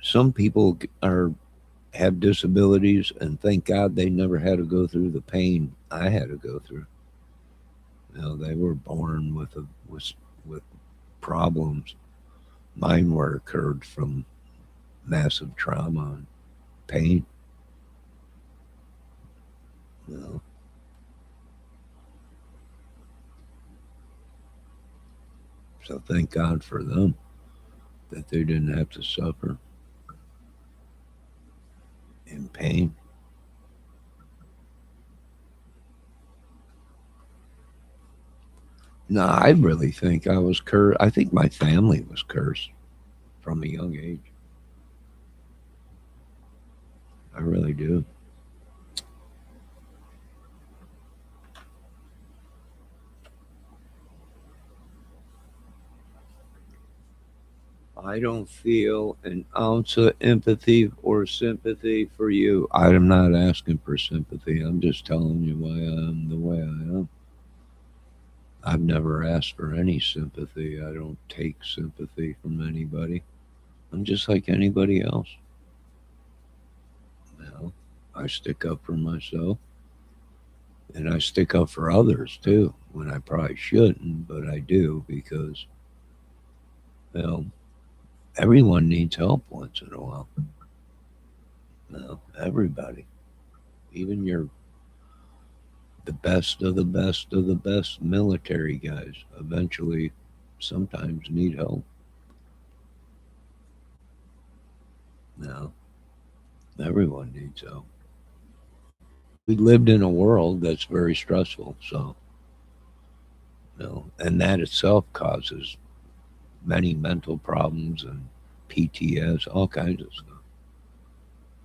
S1: Some people have disabilities and thank God they never had to go through the pain I had to go through. You know, they were born with problems. Mine were occurred from massive trauma and pain. You know. So thank God for them that they didn't have to suffer in pain. No, I really think I was cursed. I think my family was cursed from a young age. I really do. I don't feel an ounce of empathy or sympathy for you. I'm not asking for sympathy. I'm just telling you why I am the way I am. I've never asked for any sympathy. I don't take sympathy from anybody. I'm just like anybody else. You know, I stick up for myself and I stick up for others too when I probably shouldn't, but I do because, well, everyone needs help once in a while. No, everybody, even the best of the best of the best military guys, eventually, sometimes need help. No, everyone needs help. We lived in a world that's very stressful, so and that itself causes many mental problems and PTS, all kinds of stuff.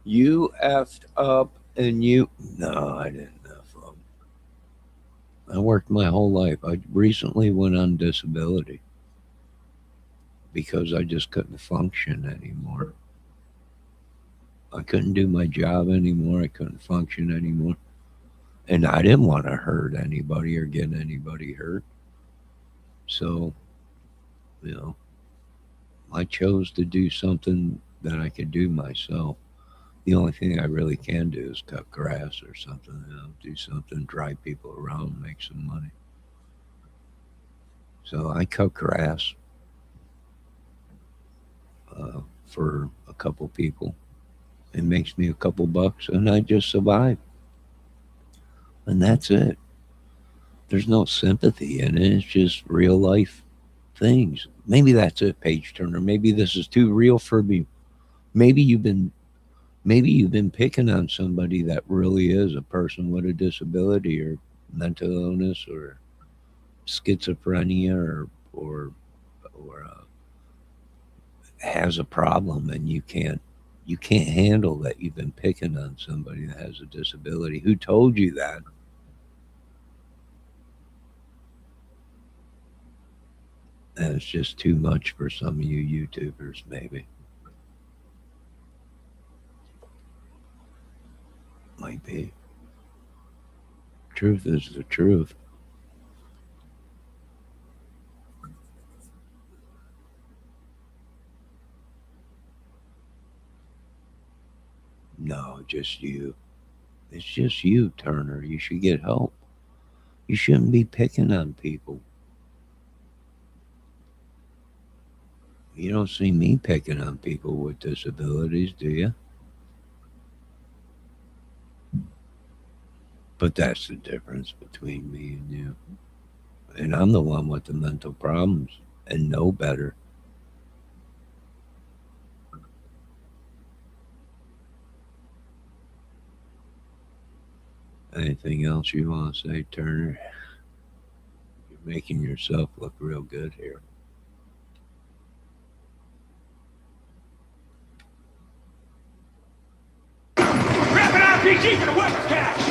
S1: You effed up and you. No, I didn't F up. I worked my whole life. I recently went on disability because I just couldn't function anymore. I couldn't do my job anymore. I couldn't function anymore. And I didn't want to hurt anybody or get anybody hurt. So, you know, I chose to do something that I could do myself. The only thing I really can do is cut grass or something, do something, drive people around, make some money. So I cut grass for a couple people. It makes me a couple bucks and I just survive. And that's it. There's no sympathy in it. It's just real life things. Maybe that's it, Page Turner. Maybe this is too real for me. Maybe you've been picking on somebody that really is a person with a disability or mental illness or schizophrenia or has a problem and you can't handle that you've been picking on somebody that has a disability. Who told you that? And it's just too much for some of you YouTubers, maybe. Might be. Truth is the truth. No, just you. It's just you, Turner. You should get help. You shouldn't be picking on people. You don't see me picking on people with disabilities, do you? But that's the difference between me and you. And I'm the one with the mental problems and know better. Anything else you want to say, Turner? You're making yourself look real good here.
S4: Rapid RPG for the weapons cache!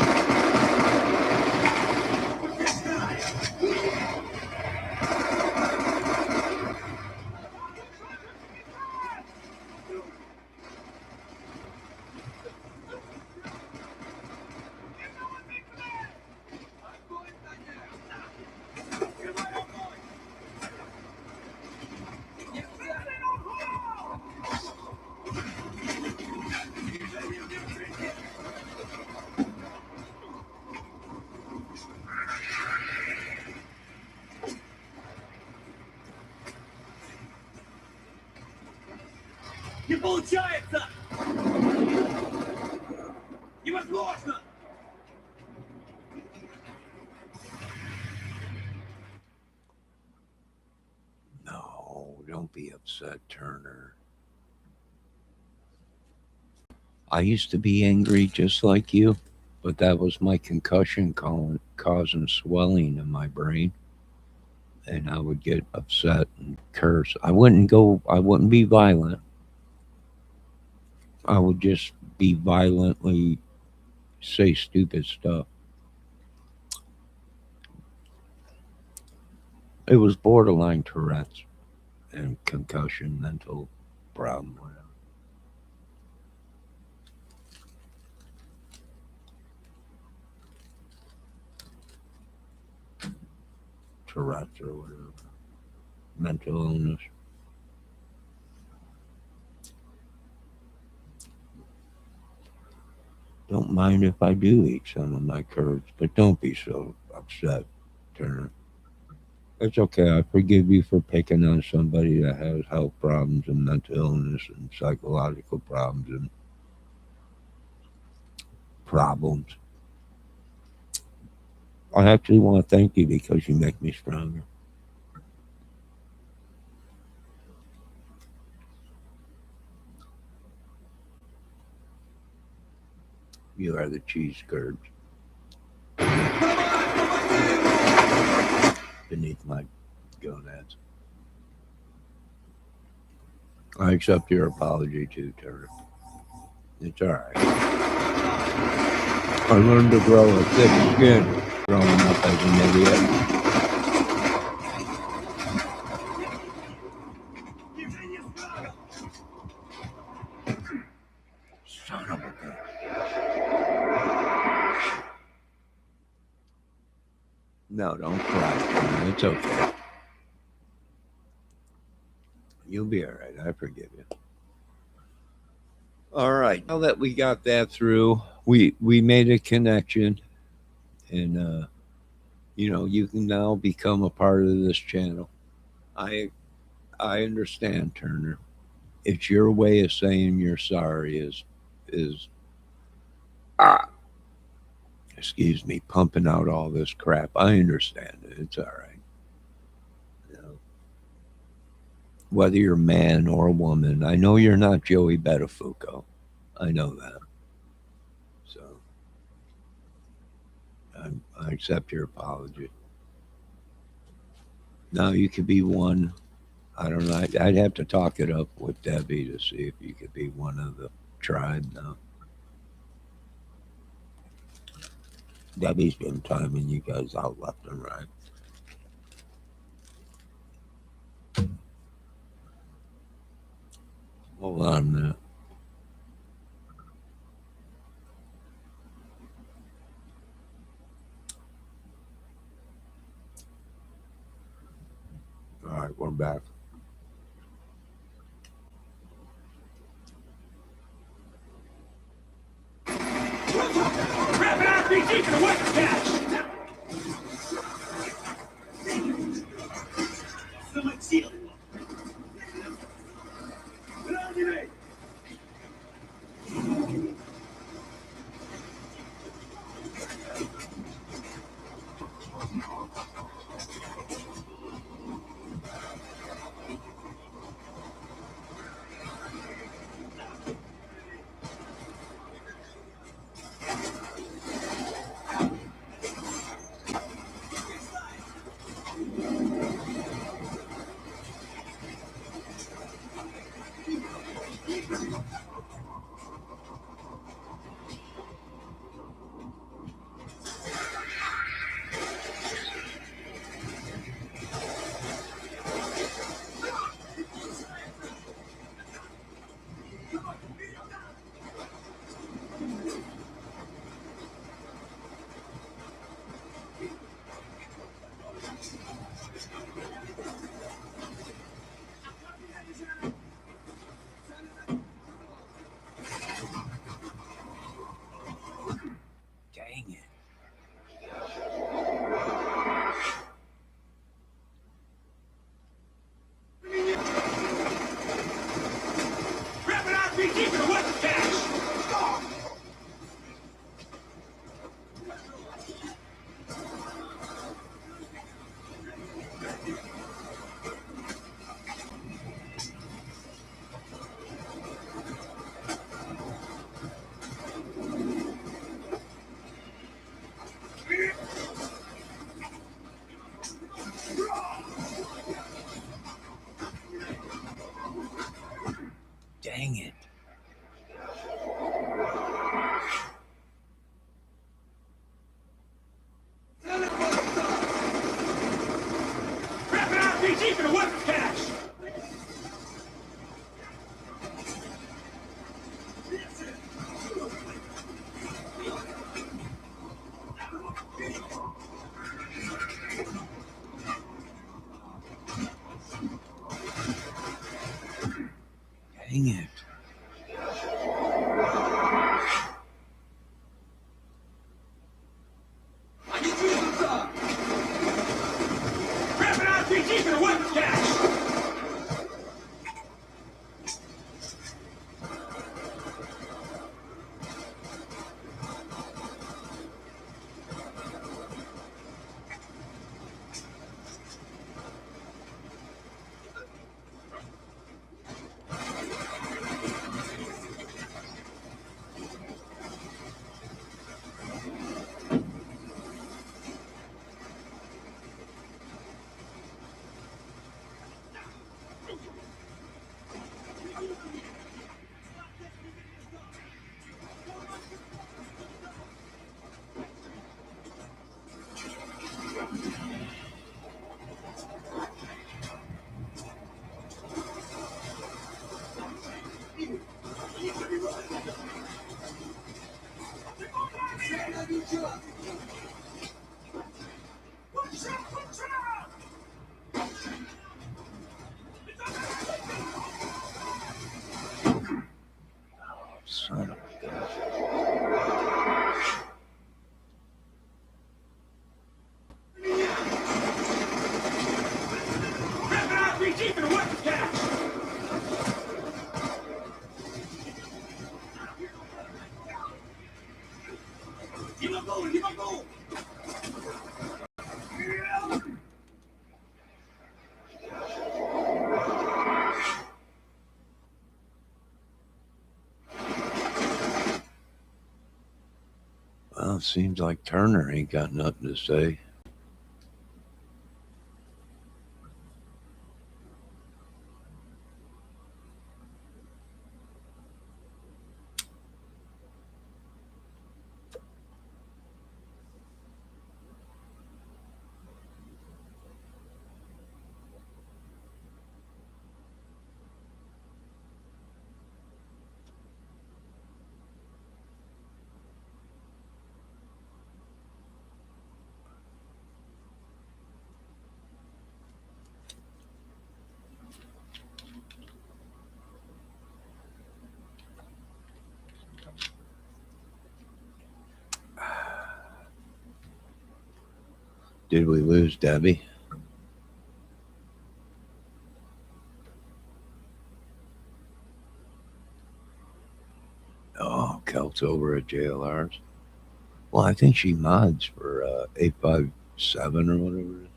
S4: Не получается! Невозможно!
S1: No, don't be upset, Turner. I used to be angry just like you, but that was my concussion causing swelling in my brain. And I would get upset and curse. I wouldn't be violent. I would just be violently say stupid stuff. It was borderline Tourette's and concussion, mental problem, whatever. Tourette's or whatever. Mental illness. Don't mind if I do eat some of my curds, but don't be so upset, Turner. It's okay. I forgive you for picking on somebody that has health problems and mental illness and psychological problems and problems. I actually want to thank you because you make me stronger. You are the cheese curds beneath my gonads. I accept your apology too, Turner. It's all right. I learned to grow a thick skin growing up as an idiot. Son of a gun. No, don't cry. It's okay. You'll be all right. I forgive you. All right. Now that we got that through, we made a connection, and you can now become a part of this channel. I understand, Turner. It's your way of saying you're sorry is excuse me, pumping out all this crap. I understand it. It's all right. Whether you're man or woman, I know you're not Joey Buttafuoco. I know that. So I accept your apology. Now you could be one I don't know. I'd have to talk it up with Debbie to see if you could be one of the tribe now. Debbie's been timing you guys out left and right. Hold on a minute. All right, we're back.
S4: Rapid RPG for the weapon cache! Seal it.
S1: Dang it.
S4: Rapid RPG for the weapon cache!
S1: Dang it.
S4: Rapid RPG for the weapon cache!
S1: Dang it.
S4: Rapid RPG for the weapon cache!
S1: Son of a gun.
S4: Rapid RPG for the weapon cache! Keep on going, keep on going!
S1: Well, it seems like Turner ain't got nothing to say. Did we lose Debbie? Oh, Kelt's over at JLR's. Well, I think she mods for 857 or whatever it is.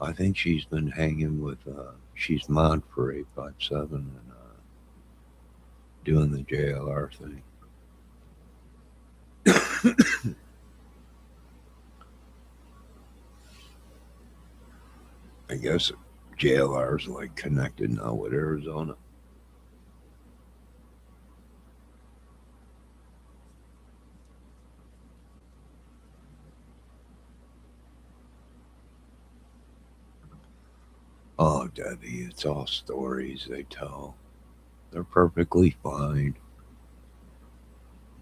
S1: I think she's been hanging with, she's mod for 857 and doing the JLR thing. I guess JLR's like connected now with Arizona. Oh, Debbie, it's all stories they tell. They're perfectly fine.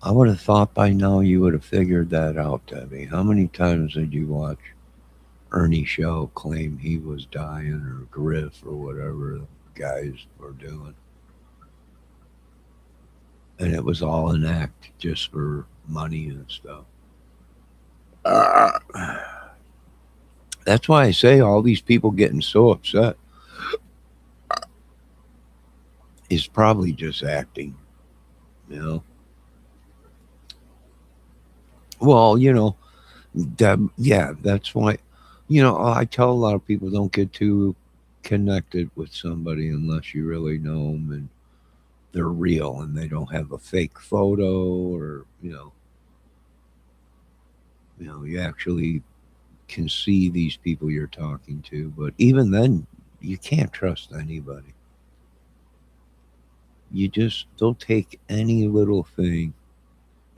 S1: I would have thought by now you would have figured that out, Debbie. How many times did you watch Ernie Shell claim he was dying, or Griff, or whatever the guys were doing? And it was all an act just for money and stuff. That's why I say all these people getting so upset is probably just acting, you know? Well, you know, yeah, that's why, you know, I tell a lot of people don't get too connected with somebody unless you really know them and they're real and they don't have a fake photo, or, you you actually can see these people you're talking to. But even then, you can't trust anybody. They'll take any little thing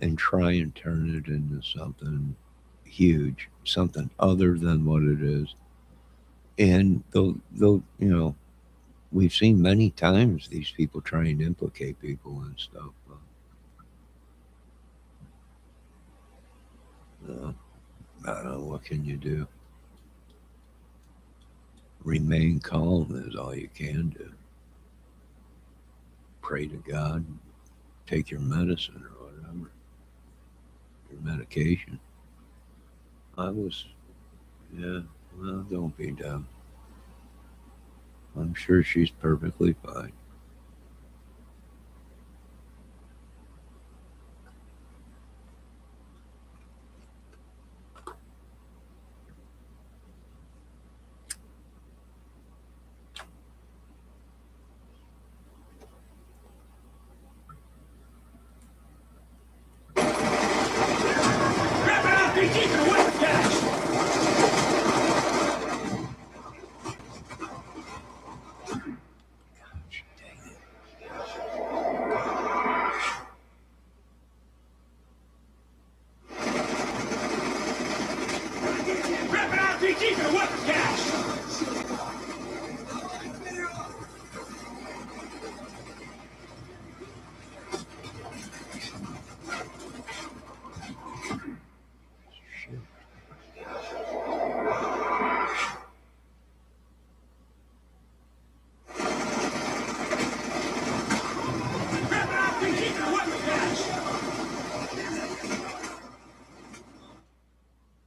S1: and try and turn it into something huge, something other than what it is. And they'll we've seen many times these people try and implicate people and stuff. I don't know, what can you do? Remain calm is all you can do. Pray to God, take your medicine or whatever, your medication. Well, don't be dumb. I'm sure she's perfectly fine.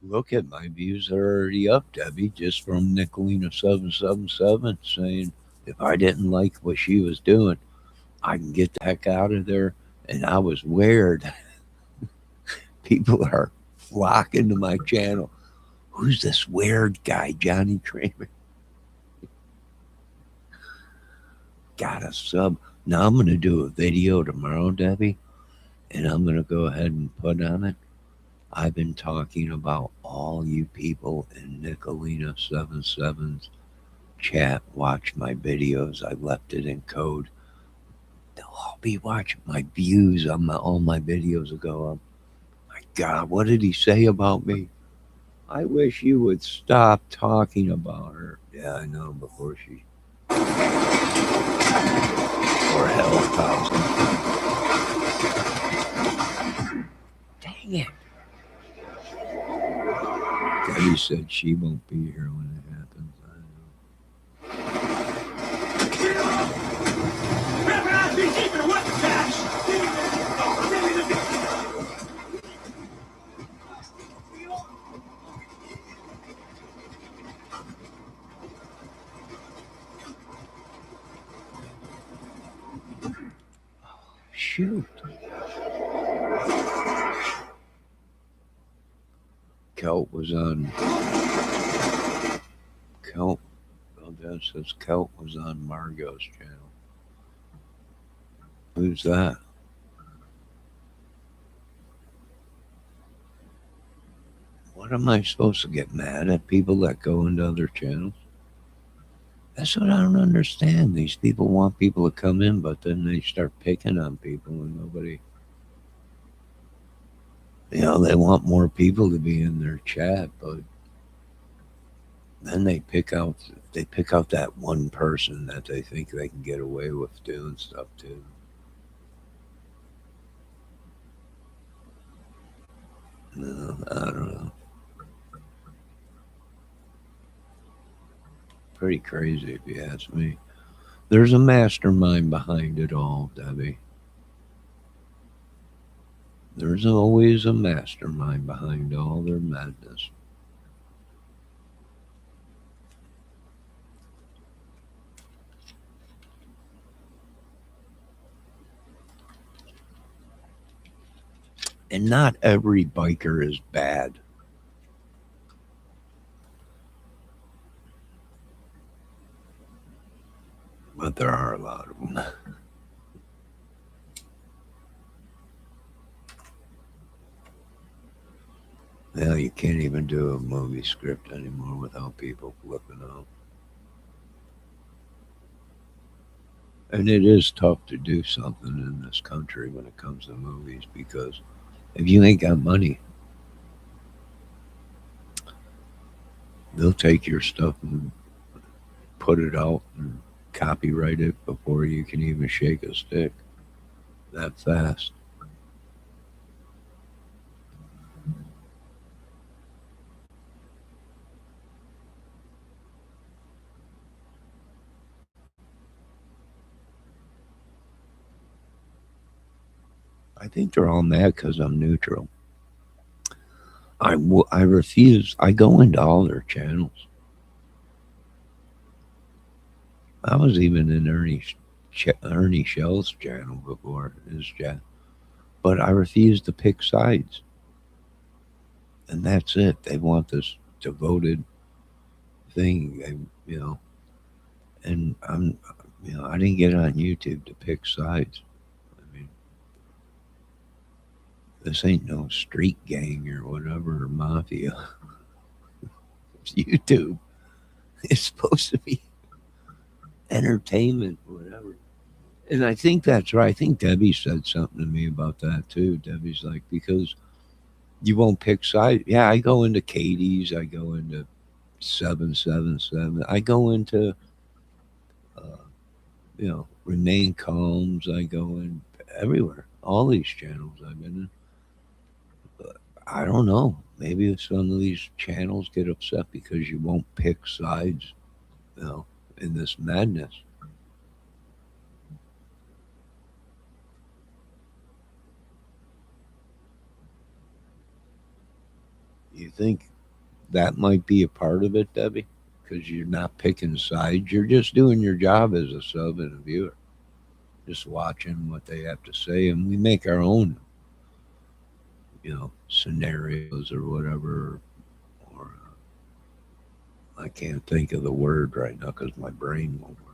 S1: Look at my views are already up, Debbie, just from Nicolina777 saying if I didn't like what she was doing, I can get the heck out of there. And I was weird. People are flocking to my channel. Who's this weird guy, Johnny Kramer? Got a sub. Now I'm going to do a video tomorrow, Debbie, and I'm going to go ahead and put on it. I've been talking about all you people in Nicolina77's chat. Watch my videos. I left it in code. they'll all be watching my views on all my videos will go up. My God, what did he say about me? I wish you would stop talking about her. Yeah, I know, before she or health housing. Dang it. Debbie said she won't be here when it happens. I Shoot. Kelt was on. Kelt. Oh, that says Kelt was on Margot's channel. Who's that? What am I supposed to get mad at people that go into other channels? That's what I don't understand. These people want people to come in, but then they start picking on people and nobody. You know, they want more people to be in their chat, but then they pick out that one person that they think they can get away with doing stuff to. No, I don't know. Pretty crazy if you ask me. There's a mastermind behind it all, Debbie. There's always a mastermind behind all their madness. And not every biker is bad. But there are a lot of them. Well, you can't even do a movie script anymore without people flipping out. And it is tough to do something in this country when it comes to movies, because if you ain't got money, they'll take your stuff and put it out and copyright it before you can even shake a stick. That fast. I think they're all mad because I'm neutral. I refuse. I go into all their channels. I was even in Ernie Shell's channel before his chat, but I refuse to pick sides. And that's it. They want this devoted thing, and I didn't get on YouTube to pick sides. I mean, this ain't no street gang or whatever, or mafia. It's YouTube. It's supposed to be entertainment, whatever. And I think that's right. I think Debbie said something to me about that too. Debbie's like, because you won't pick sides. Yeah, I go into Katie's. I go into 777. I go into, Remain Calms. I go in everywhere. All these channels I've been in. But I don't know. Maybe some of these channels get upset because you won't pick sides, in this madness. You think that might be a part of it, Debbie? Because you're not picking sides. You're just doing your job as a sub and a viewer. Just watching what they have to say. And we make our own, scenarios or whatever. Or I can't think of the word right now because my brain won't work.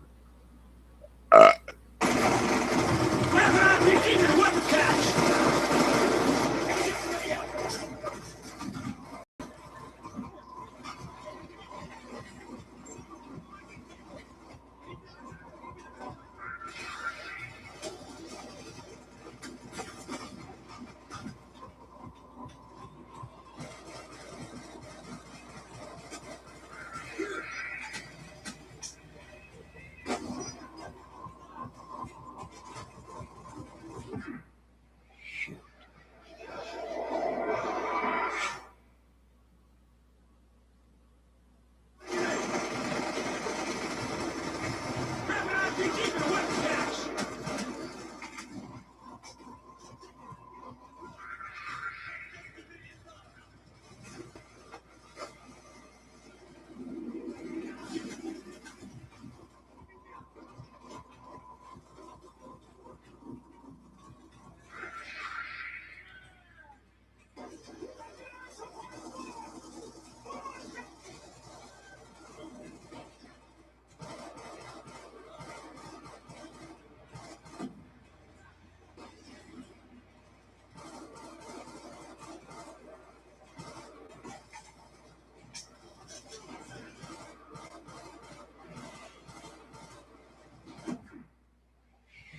S1: Shoot.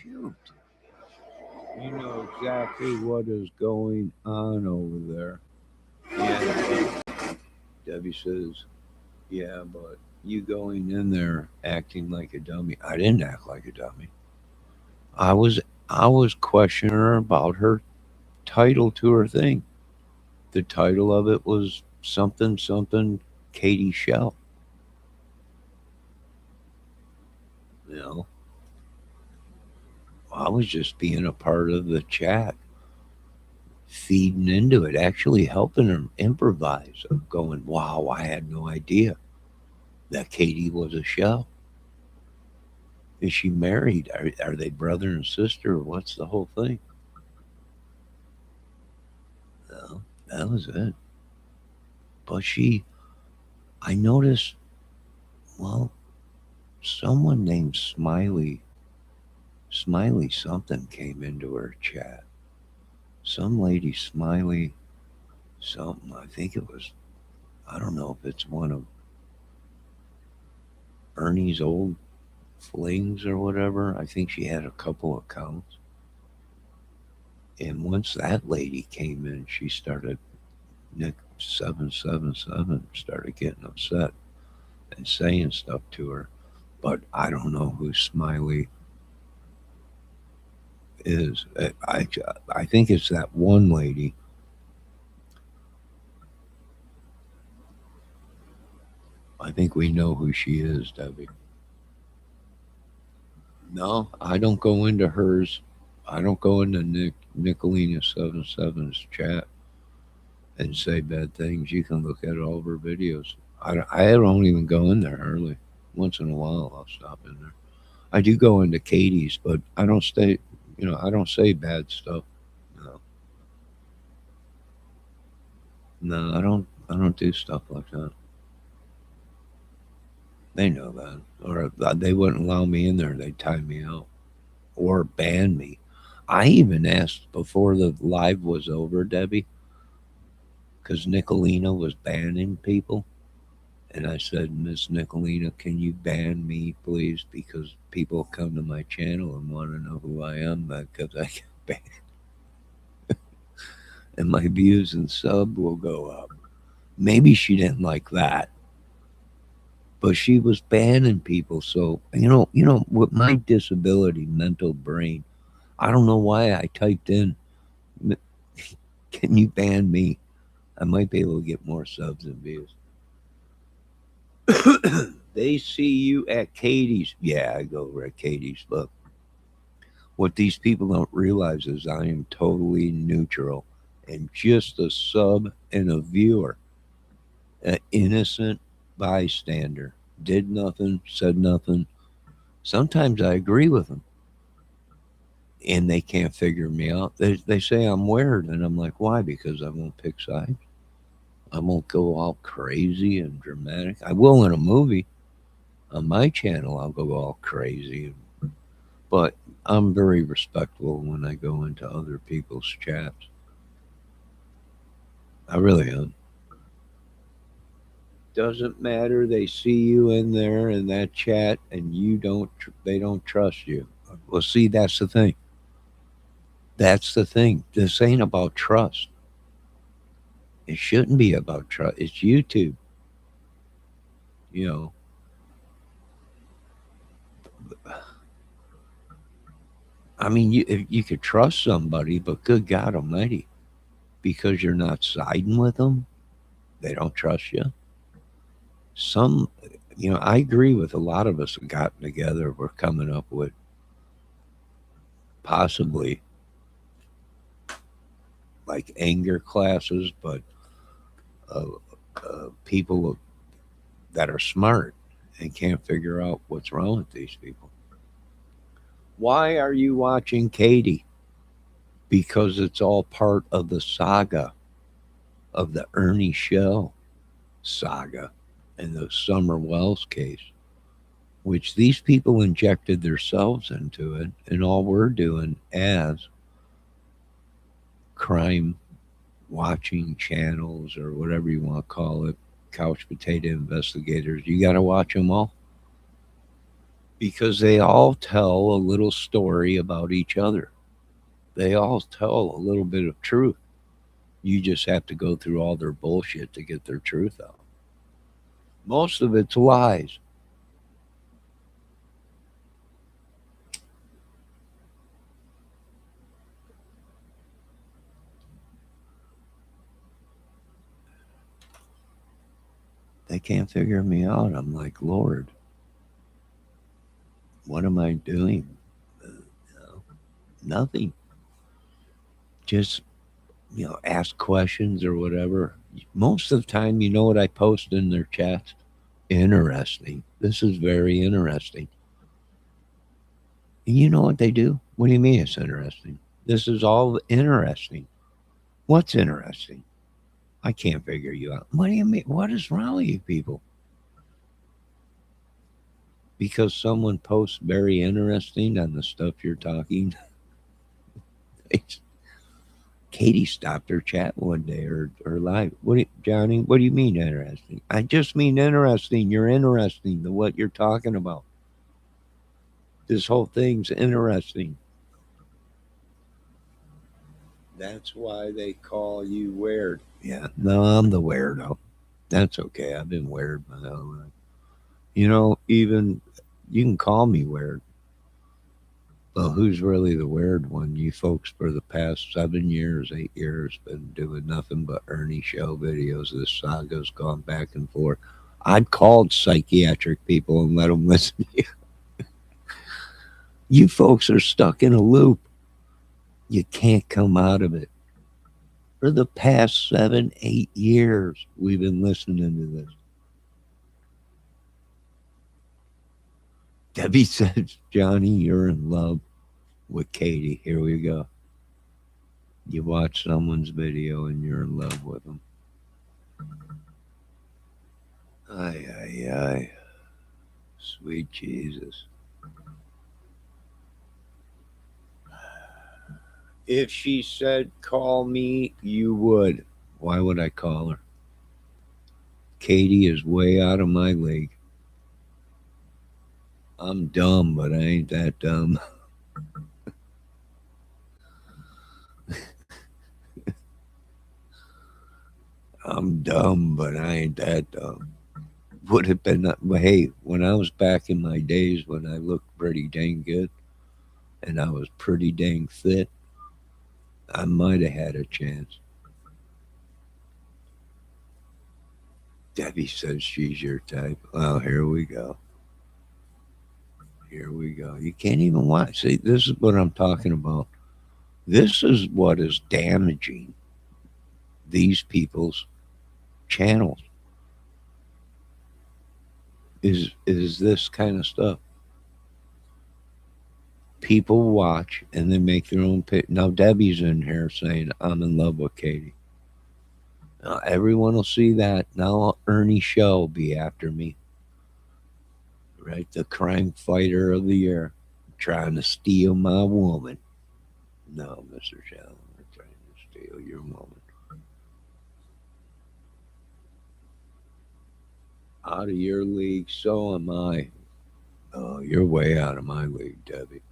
S1: Shoot. You know exactly what is going on over there. Yeah, but Debbie says, yeah, but you going in there acting like a dummy. I didn't act like a dummy. I was I was questioning her about her title to her thing. The title of it was something something Katie Shell. You know, I was just being a part of the chat, feeding into it, actually helping them improvise. Of going, wow, I had no idea that Katie was a shell. Is she married? Are they brother and sister? Or what's the whole thing? No, that was it. But I noticed, well, someone named Smiley something came into her chat. Some lady, Smiley something. I think it was, I don't know if it's one of Ernie's old flings or whatever. I think she had a couple accounts. And once that lady came in, she started, Nick 777 started getting upset and saying stuff to her. But I don't know who Smiley is. I think it's that one lady. I think we know who she is, Debbie. No, I don't go into hers. I don't go into Nicolina 77's chat and say bad things. You can look at all of her videos. I don't even go in there hardly. Once in a while, I'll stop in there. I do go into Katie's, but I don't stay. I don't say bad stuff. No, no, I don't. I don't do stuff like that. They know that, or they wouldn't allow me in there. They'd tie me out or ban me. I even asked before the live was over, Debbie, because Nicolina was banning people. And I said, Miss Nicolina, can you ban me, please? Because people come to my channel and want to know who I am because I get banned. And my views and sub will go up. Maybe she didn't like that. But she was banning people. So, with my disability, mental brain, I don't know why I typed in, can you ban me? I might be able to get more subs and views. They see you at Katie's. Yeah, I go over at Katie's. Look, what these people don't realize is I am totally neutral and just a sub and a viewer, an innocent bystander. Did nothing, said nothing. Sometimes I agree with them. And they can't figure me out. They say I'm weird. And I'm like, why? Because I won't pick sides. I won't go all crazy and dramatic. I will in a movie. On my channel, I'll go all crazy. But I'm very respectful when I go into other people's chats. I really am. Doesn't matter. They see you in there in that chat and they don't trust you. Well, see, that's the thing. That's the thing. This ain't about trust. It shouldn't be about trust. It's YouTube. I mean, you could trust somebody, but good God Almighty, because you're not siding with them, they don't trust you. Some, I agree with a lot of us have gotten together. We're coming up with possibly like anger classes, but uh, people that are smart and can't figure out what's wrong with these people. Why are you watching Katie? Because it's all part of the saga of the Ernie Shell saga and the Summer Wells case, which these people injected themselves into it, and all we're doing as crime watching channels or whatever you want to call it, couch potato investigators, you got to watch them all because they all tell a little story about each other. They all tell a little bit of truth. You just have to go through all their bullshit to get their truth out. Most of it's lies. They can't figure me out. I'm like, Lord, what am I doing? Nothing. Just, ask questions or whatever. Most of the time, you know what I post in their chats? Interesting. This is very interesting. And you know what they do? What do you mean it's interesting? This is all interesting. What's interesting? I can't figure you out. What do you mean? What is wrong with you people? Because someone posts very interesting on the stuff you're talking. Katie stopped her chat one day or live. Johnny, what do you mean interesting? I just mean interesting. You're interesting to what you're talking about. This whole thing's interesting. That's why they call you weird. Yeah, no, I'm the weirdo. That's okay. I've been weird my whole life. Even you can call me weird. Well, who's really the weird one? You folks for the past 7 years, 8 years, been doing nothing but Ernie Show videos. This saga's gone back and forth. I've called psychiatric people and let them listen to you. You folks are stuck in a loop. You can't come out of it. For the past 7, 8 years, we've been listening to this. Debbie says, Johnny, you're in love with Katie. Here we go. You watch someone's video and you're in love with them. Ay, ay, ay. Sweet Jesus. If she said, call me, you would. Why would I call her? Katie is way out of my league. I'm dumb, but I ain't that dumb. I'm dumb, but I ain't that dumb. Would have been, hey, when I was back in my days when I looked pretty dang good and I was pretty dang fit, I might have had a chance. Debbie says she's your type. Well, here we go. Here we go. You can't even watch. See, this is what I'm talking about. This is what is damaging these people's channels. Is this kind of stuff. People watch and they make their own pick. Now Debbie's in here saying, I'm in love with Katie. Now everyone will see that. Now Ernie Shell will be after me. Right? The crime fighter of the year. Trying to steal my woman. No, Mr. Shell, I'm trying to steal your woman. Out of your league, so am I. Oh, you're way out of my league, Debbie.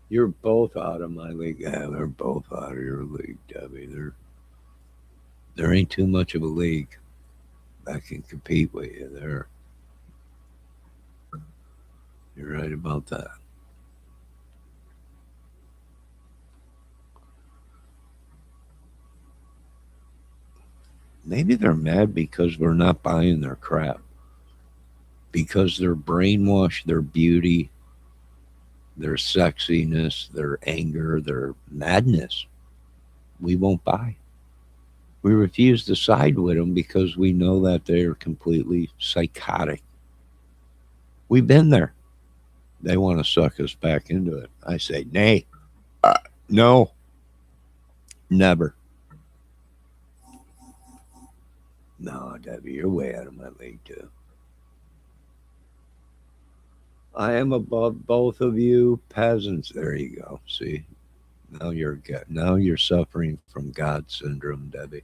S1: You're both out of my league. Yeah, they're both out of your league, Debbie. There ain't too much of a league that can compete with you there. You're right about that. Maybe they're mad because we're not buying their crap. Because they're brainwashed, their beauty, their sexiness, their anger, their madness. We won't buy. We refuse to side with them because we know that they are completely psychotic. We've been there. They want to suck us back into it. I say, nay. No. Never. No, Debbie, you're way out of my league, too. I am above both of you peasants. There you go. See, now you're suffering from God syndrome, Debbie.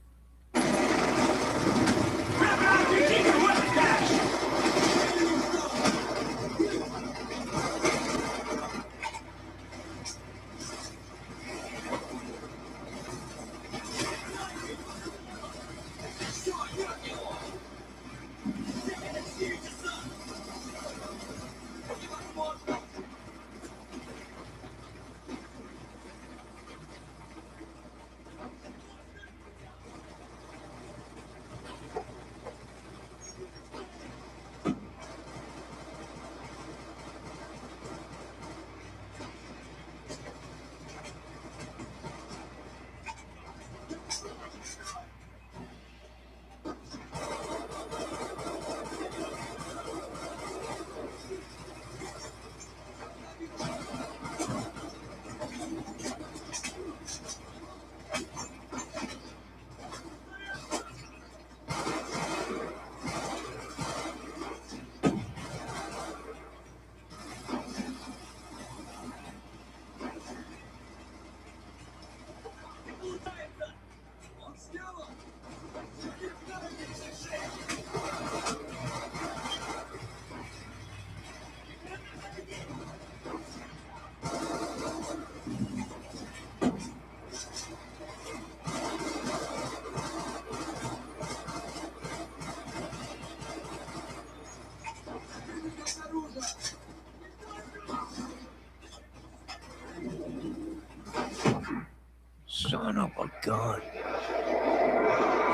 S1: Son of a gun.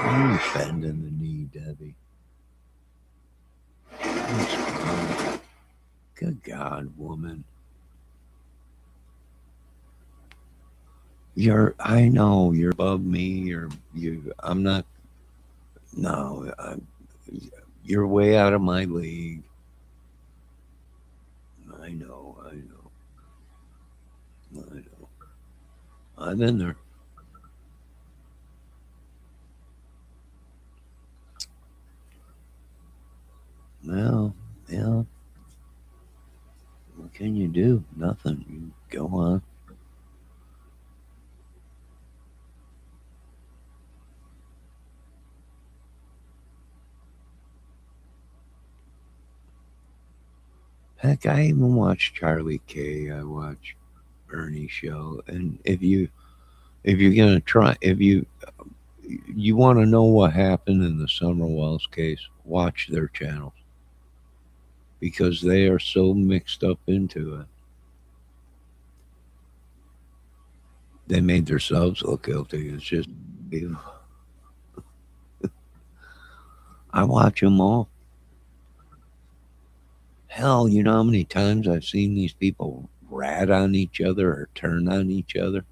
S1: You bending the knee, Debbie. What's wrong? Good God, woman. I know you're above me, I'm not, no, you're way out of my league. I know. I'm in there. Well, yeah. What can you do? Nothing. You go on. Heck, I even watch Charlie K. I watch Bernie show, and if you're gonna try, if you want to know what happened in the Summer Wells case, watch their channels because they are so mixed up into it. They made themselves look guilty. It's just, I watch them all. Hell, you know how many times I've seen these people rat on each other or turn on each other?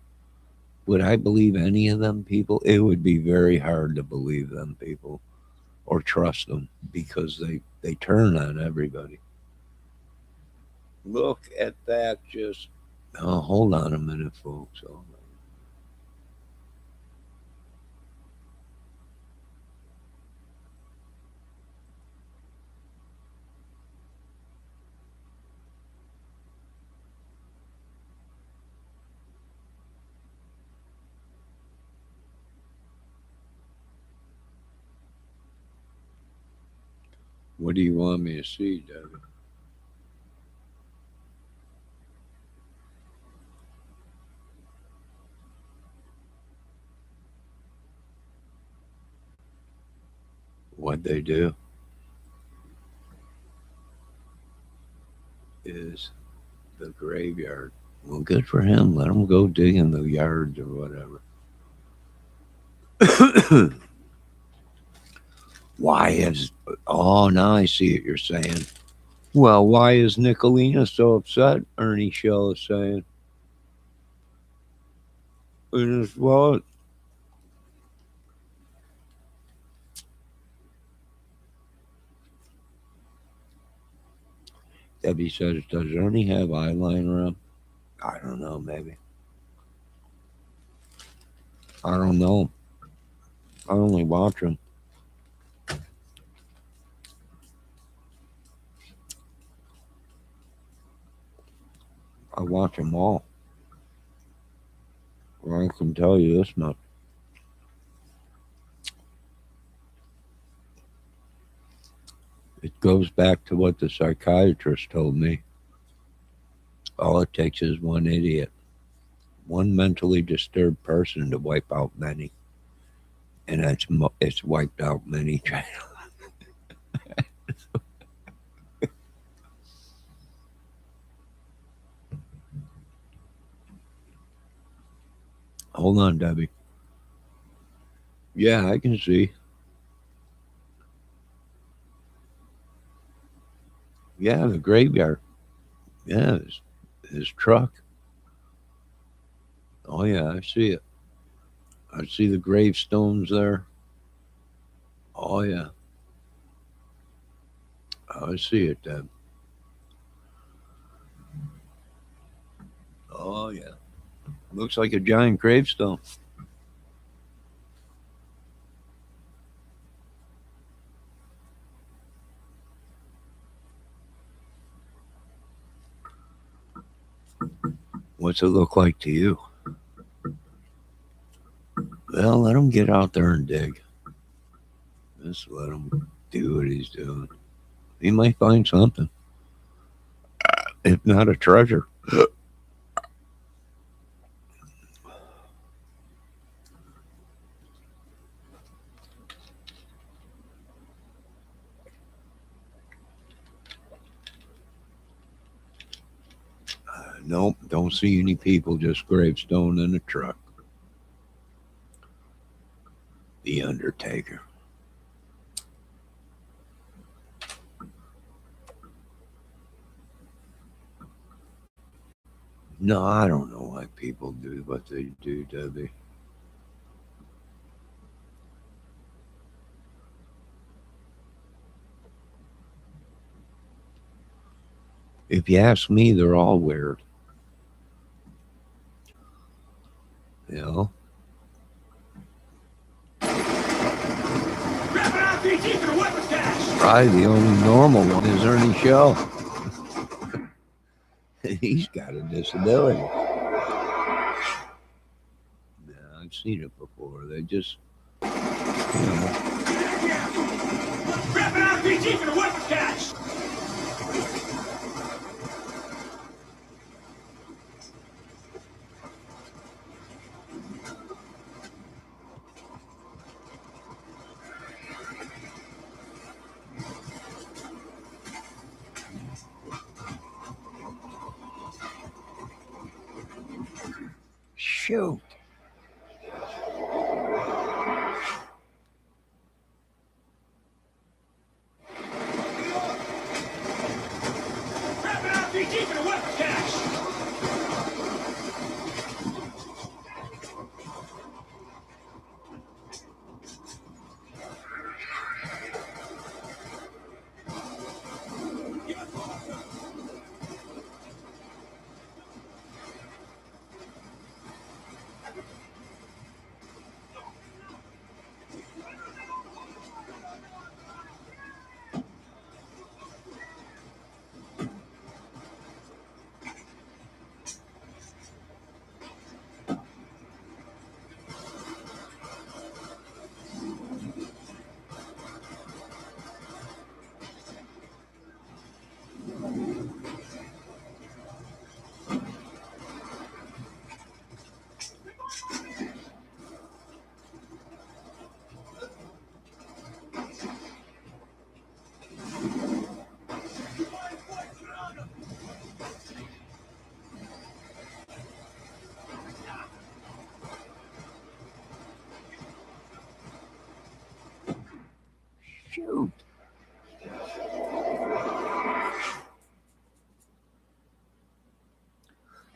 S1: Would I believe any of them people? It would be very hard to believe them people or trust them because they turn on everybody. Look at that. Just hold on a minute, folks. Hold on. What do you want me to see, David? What they do is the graveyard. Well, good for him. Let him go dig in the yards or whatever. Why is... Oh, now I see what you're saying. Well, why is Nicolina so upset? Ernie Shell is saying. It is, well, Debbie says, does Ernie have eyeliner on? I don't know, maybe. I don't know. I only watch him. I watch them all. Well, I can tell you this much. It goes back to what the psychiatrist told me. All it takes is one idiot, one mentally disturbed person to wipe out many. And it's wiped out many channels. Hold on, Debbie. Yeah, I can see. Yeah, the graveyard. Yeah, his truck. Oh, yeah, I see it. I see the gravestones there. Oh, yeah. I see it, Deb. Oh, yeah. Looks like a giant gravestone. What's it look like to you? Well, let him get out there and dig. Just let him do what he's doing. He might find something. If not a treasure. Nope, don't see any people, just gravestone in a truck. The Undertaker. No, I don't know why people do what they do, Debbie. If you ask me, they're all weird. You know? Probably the only normal one is Ernie Shell. He's got a disability. Yeah, I've seen it before. They just, you know.
S4: Grab an RPG for the weapons cache!
S1: Shoot.
S4: Grab an RPG for the weapons cache!
S1: Shoot.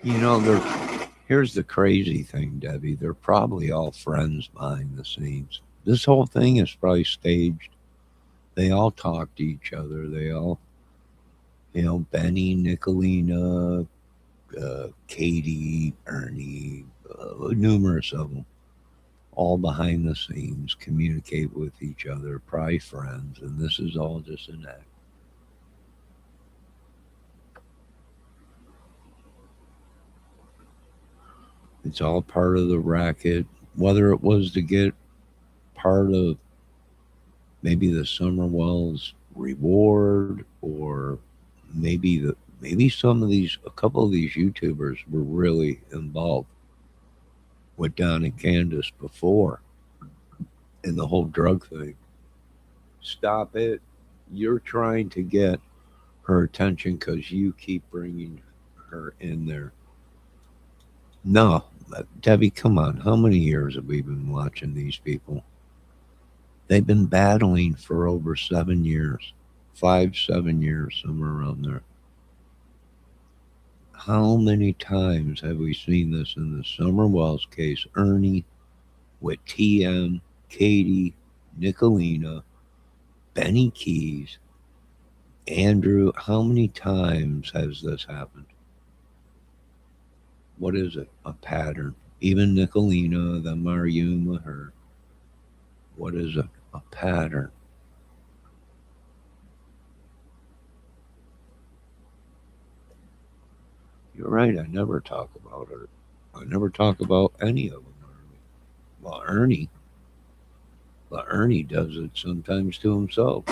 S1: You know, here's the crazy thing, Debbie. They're probably all friends behind the scenes. This whole thing is probably staged. They all talk to each other. They all, Benny, Nicolina, Katie, Ernie, numerous of them, all behind the scenes, communicate with each other, probably friends, and this is all just an act. It's all part of the racket, whether it was to get part of maybe the Summerwells reward, or maybe a couple of these YouTubers were really involved with Don and Candace before in the whole drug thing. Stop it. You're trying to get her attention because you keep bringing her in there. No, Debbie, come on. How many years have we been watching these people? They've been battling for over 7 years, 7 years, somewhere around there. How many times have we seen this in the Summerwells case? Ernie with TM, Katie, Nicolina, Benny Keys, Andrew. How many times has this happened? What is it? A pattern. Even Nicolina, the Mariuma, her. What is it? A pattern. You're right. I never talk about her. I never talk about any of them. Well, Ernie does it sometimes to himself.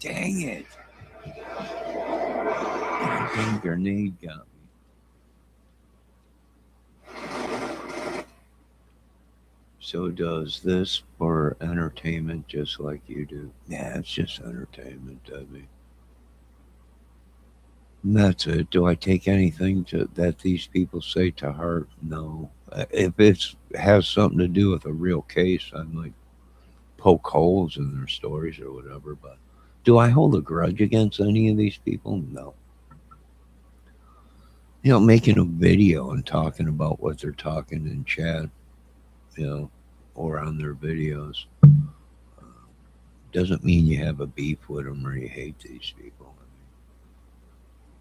S1: Dang it. That dang grenade got me. So does this for entertainment just like you do? Yeah, it's just entertainment, Debbie. And that's it. Do I take anything that these people say to heart? No. If it has something to do with a real case, I might poke holes in their stories or whatever, but do I hold a grudge against any of these people? No. Making a video and talking about what they're talking in chat, or on their videos, doesn't mean you have a beef with them or you hate these people.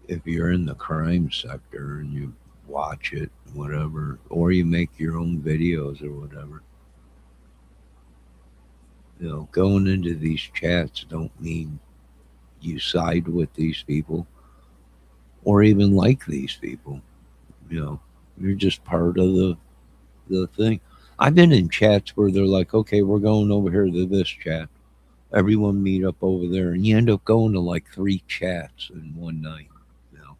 S1: If you're in the crime sector and you watch it, whatever, or you make your own videos or whatever, going into these chats don't mean you side with these people or even like these people. You're just part of the thing. I've been in chats where they're like, okay, we're going over here to this chat. Everyone meet up over there. And you end up going to like 3 chats in one night,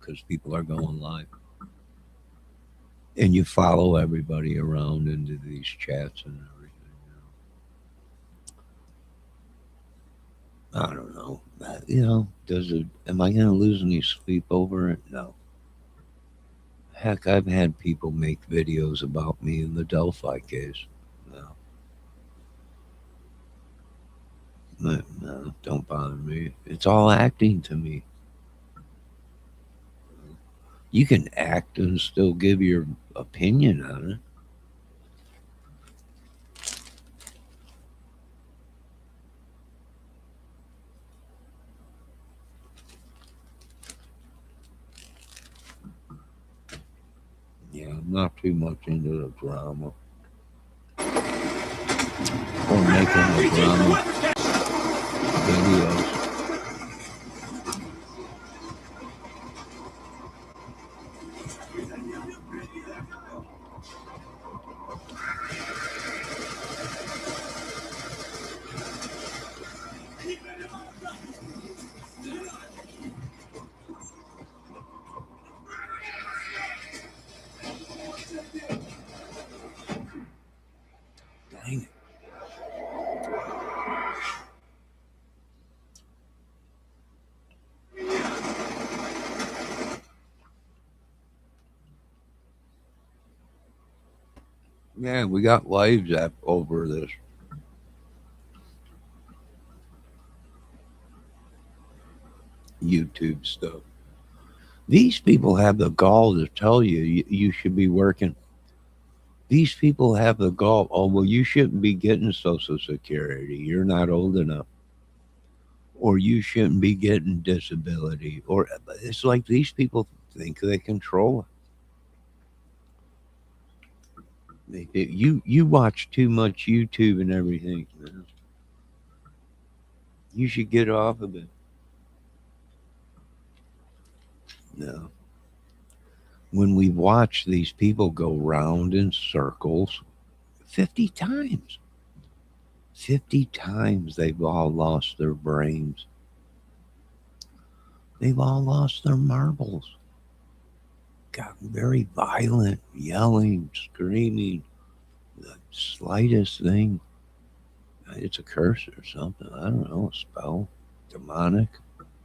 S1: because people are going live. And you follow everybody around into these chats and everything. I don't know. Does it? Am I going to lose any sleep over it? No. Heck, I've had people make videos about me in the Delphi case. No. No, don't bother me. It's all acting to me. You can act and still give your opinion on it. Yeah, I'm not too much into the drama. Or making the drama videos. Dang it. Yeah, we got lives up over this. YouTube stuff. These people have the gall to tell you should be working. These people have the gall. Oh, well, you shouldn't be getting Social Security. You're not old enough. Or you shouldn't be getting disability. Or it's like these people think they control it. You watch too much YouTube and everything. Man. You should get off of it. No. When we watch these people go round in circles 50 times, 50 times they've all lost their brains. They've all lost their marbles. Got very violent, yelling, screaming. The slightest thing. It's a curse or something. I don't know, a spell. Demonic.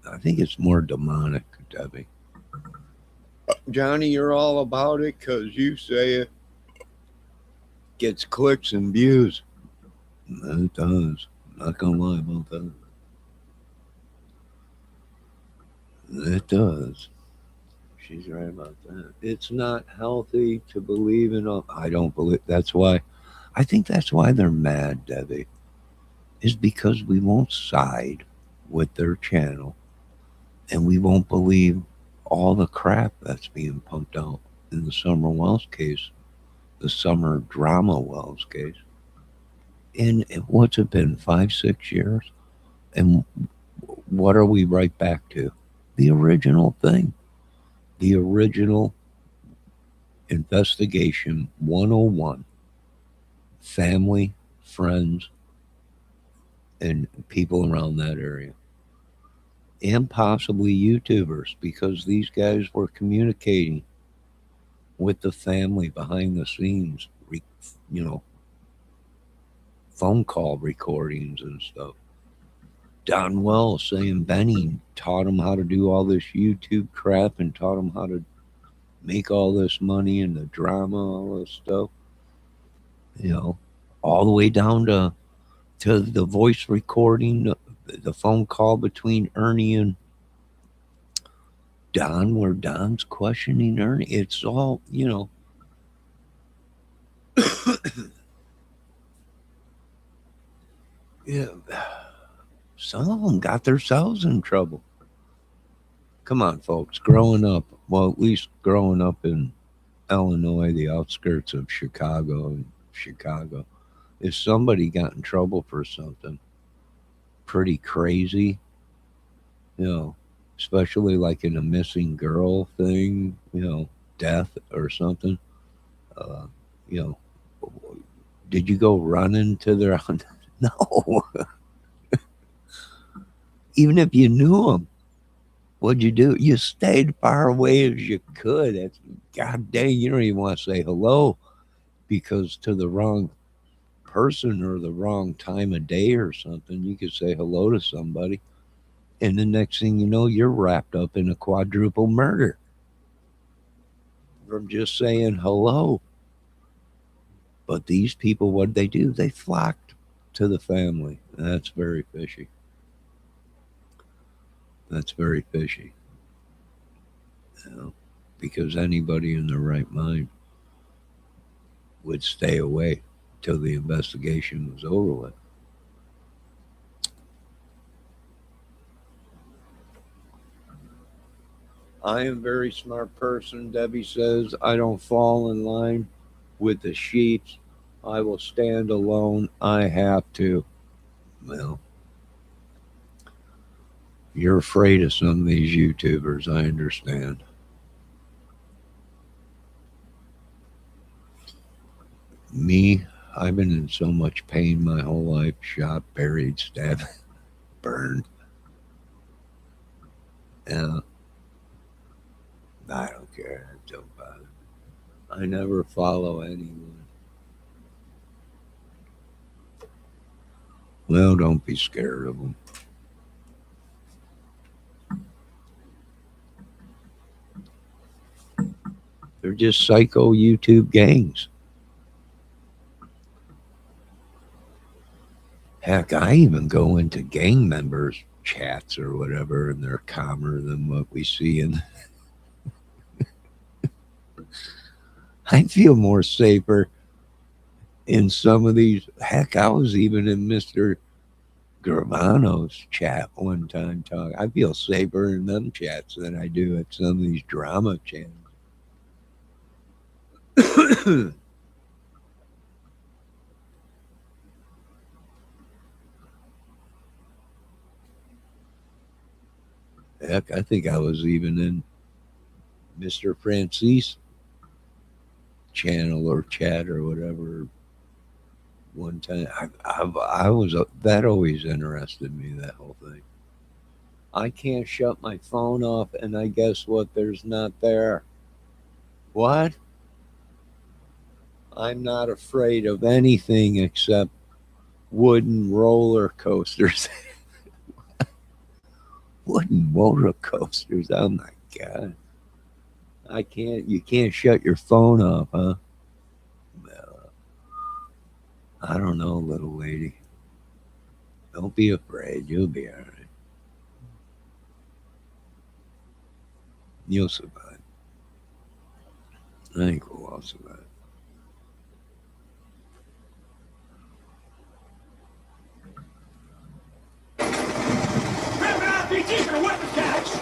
S1: I think it's more demonic, Debbie. Johnny, you're all about it because you say it gets clicks and views. It does. I'm not going to lie about that. It does. She's right about that. It's not healthy to believe in all. I don't believe. That's why. I think that's why they're mad, Debbie. Is because we won't side with their channel and we won't believe all the crap that's being pumped out in the Summer Wells case, the Summer Drama Wells case. And what's it been, 5-6 years? And what are we right back to? The original thing. The original investigation 101. Family, friends, and people around that area. And possibly YouTubers, because these guys were communicating with the family behind the scenes, phone call recordings and stuff. Don Wells saying Benny taught him how to do all this YouTube crap and taught him how to make all this money and the drama, all this stuff. All the way down to the voice recording, the phone call between Ernie and Don, where Don's questioning Ernie. It's all, yeah. Some of them got themselves in trouble. Come on, folks. Growing up, well, at least growing up in Illinois, the outskirts of Chicago, if somebody got in trouble for something pretty crazy, especially like in a missing girl thing, death or something, did you go running to their No. Even if you knew them, what'd you do? You stayed far away as you could. God dang, you don't even want to say hello because to the wrong person or the wrong time of day or something. You could say hello to somebody, and the next thing you know, you're wrapped up in a quadruple murder from just saying hello. But these people, what they do? They flocked to the family. That's very fishy. That's very fishy. You know, because anybody in their right mind would stay away till the investigation was over with. I am a very smart person, Debbie says. I don't fall in line with the sheets. I will stand alone. I have to. Well, you're afraid of some of these YouTubers, I understand. Me, I've been in so much pain my whole life, shot, buried, stabbed, burned. Yeah. I don't care. It don't bother. I never follow anyone. Well, don't be scared of them. They're just psycho YouTube gangs. Heck, I even go into gang members' chats or whatever, and they're calmer than what we see in. I feel more safer in some of these. Heck, I was even in Mr. Gravano's chat one time talk. I feel safer in them chats than I do at some of these drama channels. Heck, I think I was even in Mr. Francis channel or chat or whatever one time. I was that always interested me, that whole thing. I can't shut my phone off, and I guess what? There's not there. What? I'm not afraid of anything except wooden roller coasters. Wooden roller coasters. Oh my God. You can't shut your phone off, huh? Well, I don't know, little lady. Don't be afraid. You'll be all right. You'll survive. I think we'll all survive.
S4: RPGs are weapon cache!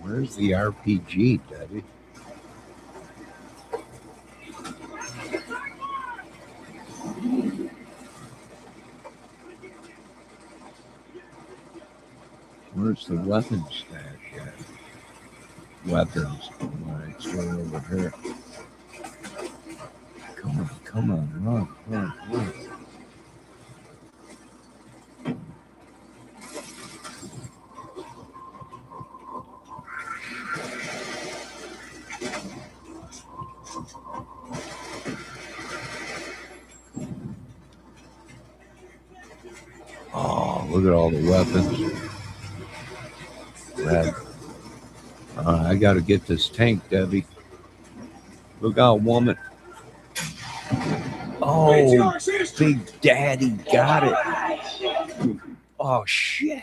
S1: Where's the RPG, Debbie? Where's the weapons stash at? Weapons. Alright, it's way over here. Come on, run. Oh, look at all the weapons. Red. I gotta get this tank, Debbie. Look out, woman. Oh, Big Daddy got it. Oh, shit.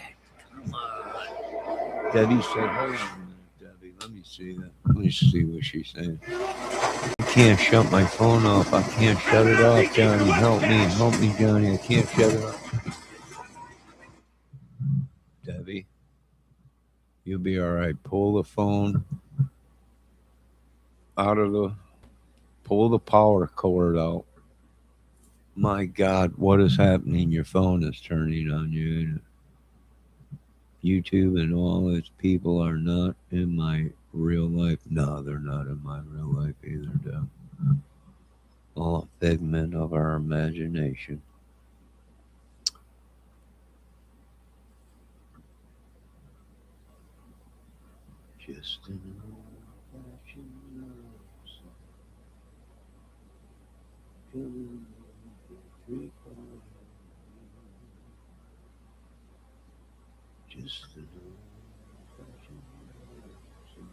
S1: Come on. Debbie said, hold on a minute, Debbie. Let me see that. Let me see what she's saying. I can't shut my phone off. I can't shut it off, Johnny. Help me, Johnny. I can't shut it off. Debbie, you'll be all right. Pull the phone out of the Pull the power cord out. My God, what is happening? Your phone is turning on you. And YouTube and all its people are not in my real life. No, they're not in my real life either, Deb. All a figment of our imagination. Just an old-fashioned love song. Coming with 3/4. Just an old-fashioned love song.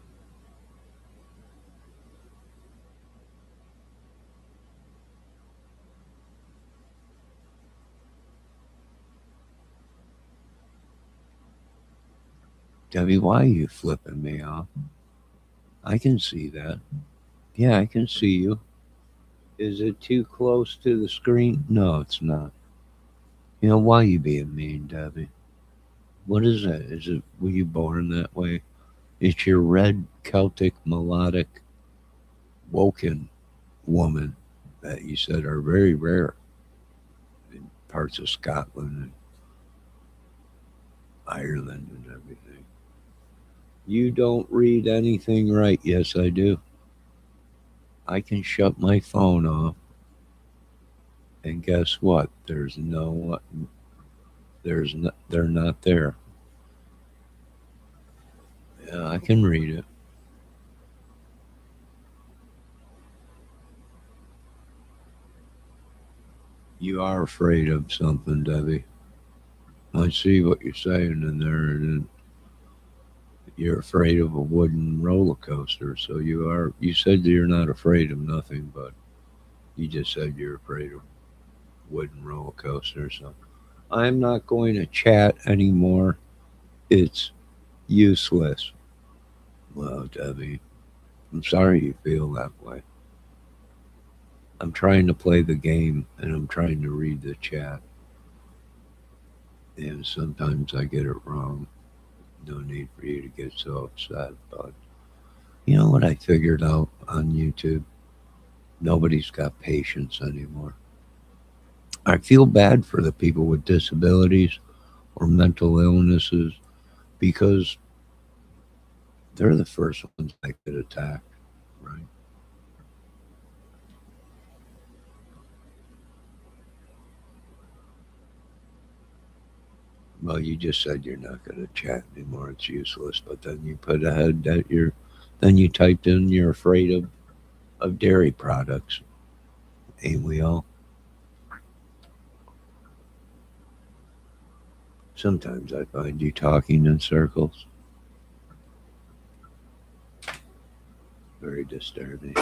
S1: Debbie, why are you flipping me off? I can see that. Yeah, I can see you. Is it too close to the screen? No, it's not. You know, why are you being mean, Debbie? What is that? Is it, were you born that way? It's your red Celtic melodic Woken woman that you said are very rare in parts of Scotland and Ireland and everything. You don't read anything right. Yes, I do. I can shut my phone off, and guess what? They're not there. Yeah, I can read it. You are afraid of something, Debbie. I see what you're saying in there, and you're afraid of a wooden roller coaster. So you are. You said you're not afraid of nothing, but you just said you're afraid of wooden roller coasters. So I'm not going to chat anymore. It's useless. Well, Debbie, I'm sorry you feel that way. I'm trying to play the game and I'm trying to read the chat. And sometimes I get it wrong. No need for you to get so upset. But you know what I figured out on YouTube? Nobody's got patience anymore. I feel bad for the people with disabilities or mental illnesses because they're the first ones that get attacked, right? Well, you just said you're not going to chat anymore. It's useless. But then you put ahead that then you typed in you're afraid of dairy products. Ain't we all? Sometimes I find you talking in circles. Very disturbing.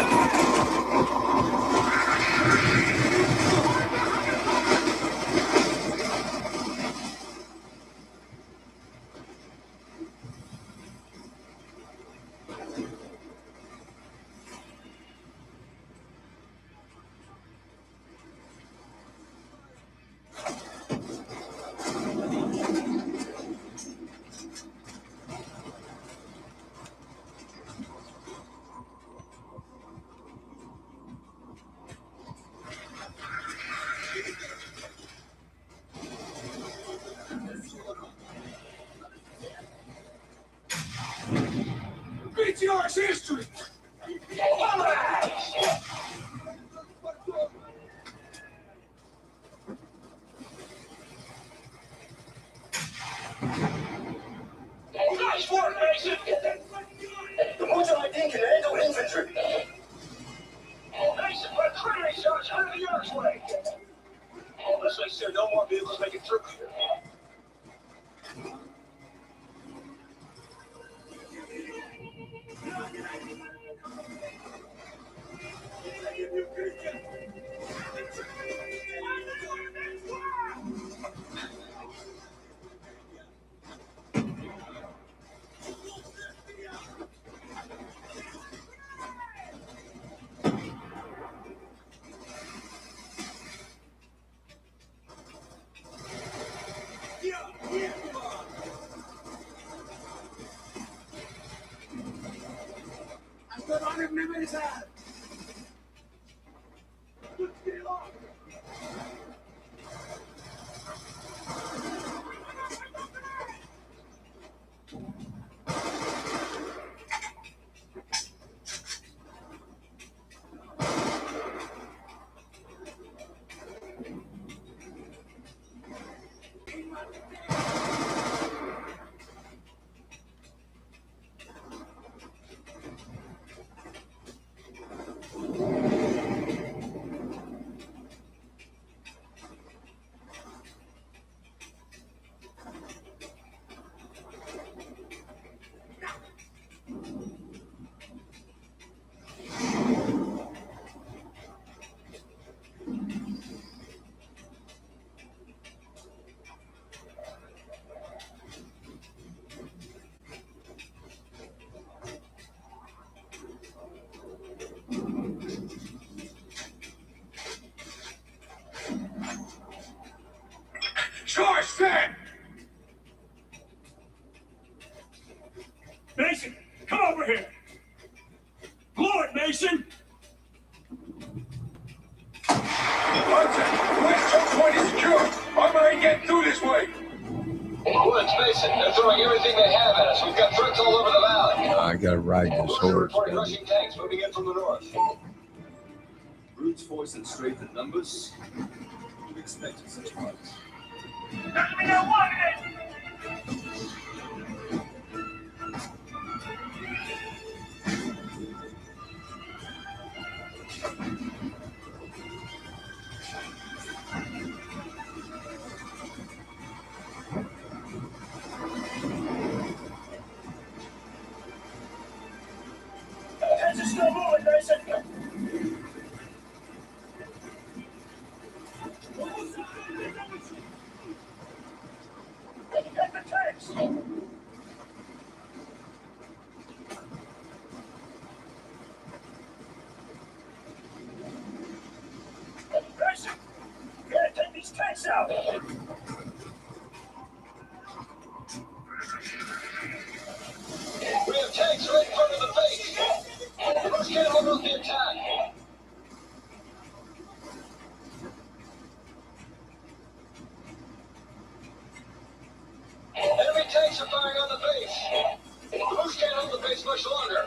S8: BTR's history! Nice work, Mason! The Mujahideen can handle infantry! Mason, but clearly shots 100 yards away! Unless I see no more vehicles making through here.
S5: get through this way.
S6: Woods, Mason, they're throwing everything they have at us. We've got threats all over the valley.
S1: I gotta ride this
S6: Brutes are
S1: horse.
S6: reporting
S1: Buddy.
S6: Russian tanks moving in from the north.
S5: Brute force and strength in numbers. You expected such odds.
S6: We have tanks right in front of the base. Let's get them over the attack. Enemy tanks are firing on the base. The Brutes can't hold the base much longer.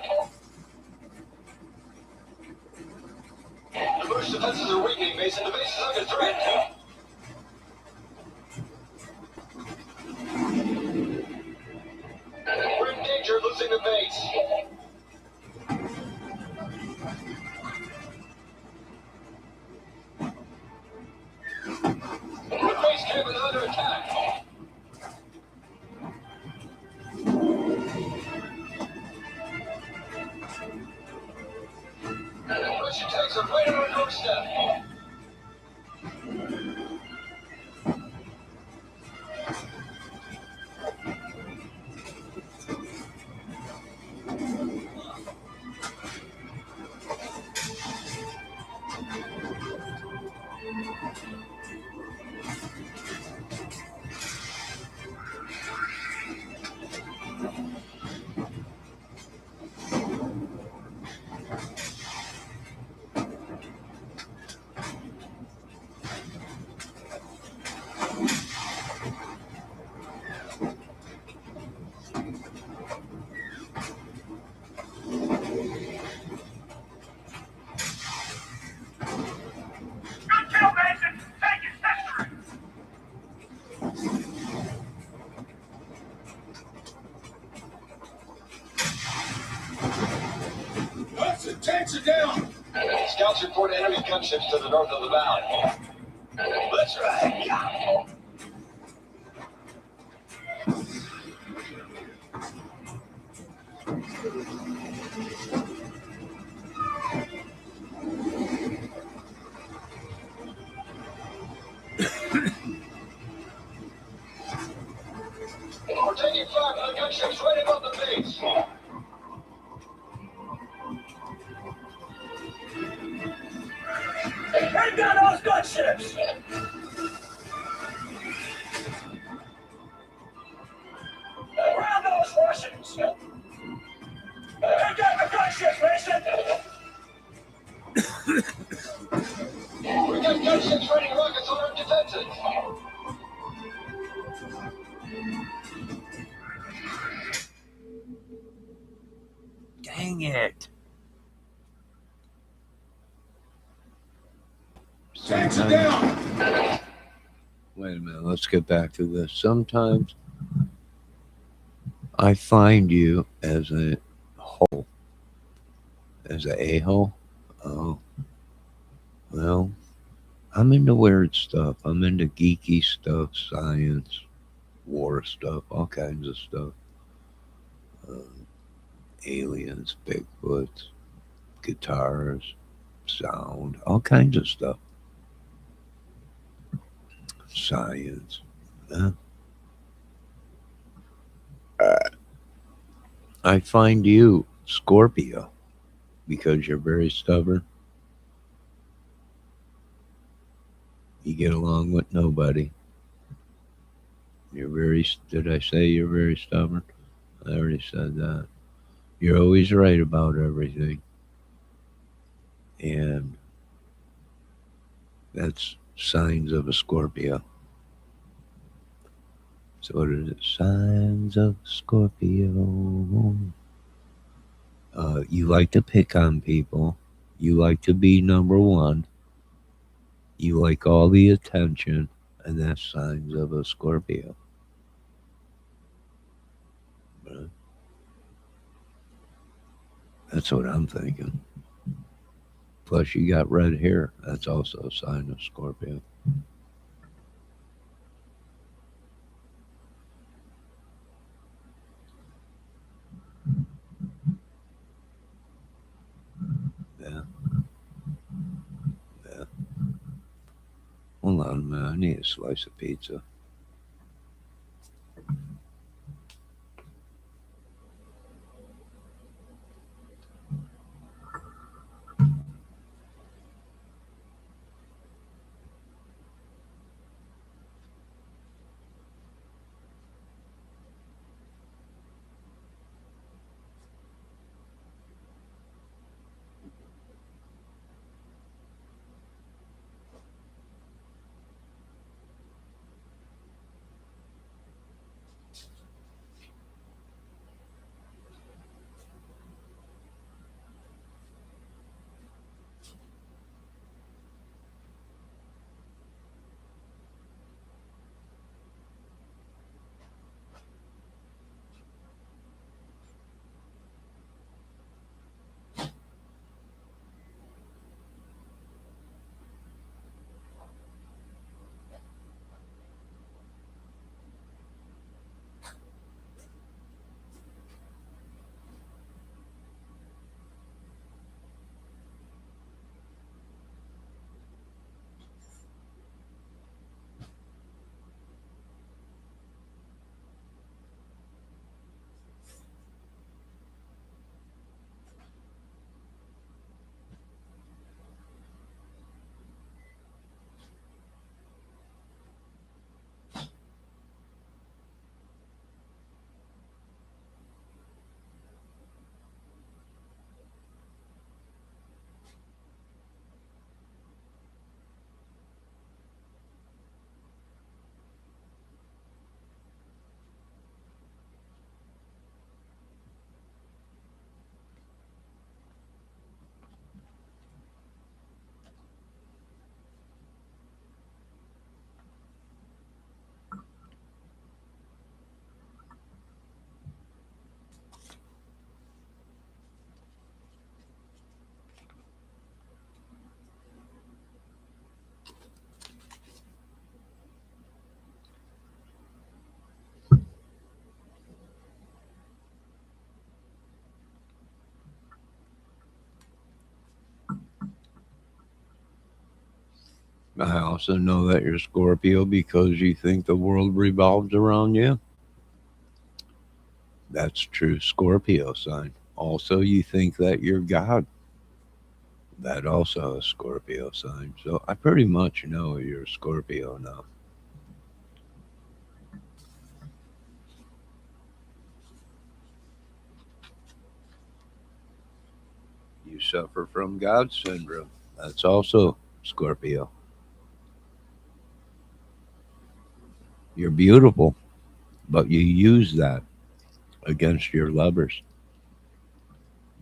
S6: The Brutes defenses are weakening, Mason. The base is under threat. We're in danger of losing the base. The base camp is under attack. Russian tanks are right on our doorstep.
S5: Tanks are down!
S6: Scouts report enemy gunships to the north of the valley. Let's ride. We're taking fire from the gunships right above the base.
S4: Bring down those gunships! Around those Russians! Take down the gunships, Mason!
S6: We got gunships ready rockets on our defenses.
S1: Dang it.
S5: Tanks are down!
S1: Wait a minute. Let's get back to this. Sometimes I find you as a hole. As an a-hole? Oh. Well, I'm into weird stuff. I'm into geeky stuff, science, war stuff, all kinds of stuff. Aliens, Bigfoots, guitars, sound, all kinds of stuff. Science. Huh? I find you Scorpio because you're very stubborn. You get along with nobody. You're very, did I say you're very stubborn? I already said that. You're always right about everything. And that's signs of a Scorpio. So what are the signs of Scorpio? You like to pick on people. You like to be number one. You like all the attention, and that's signs of a Scorpio. Right? That's what I'm thinking. Plus, you got red hair. That's also a sign of Scorpio. Yeah. Yeah. Hold on, man. I need a slice of pizza. I also know that you're Scorpio because you think the world revolves around you. That's true Scorpio sign. Also, you think that you're God. That also a Scorpio sign. So I pretty much know you're Scorpio now. You suffer from God syndrome. That's also Scorpio. You're beautiful, but you use that against your lovers.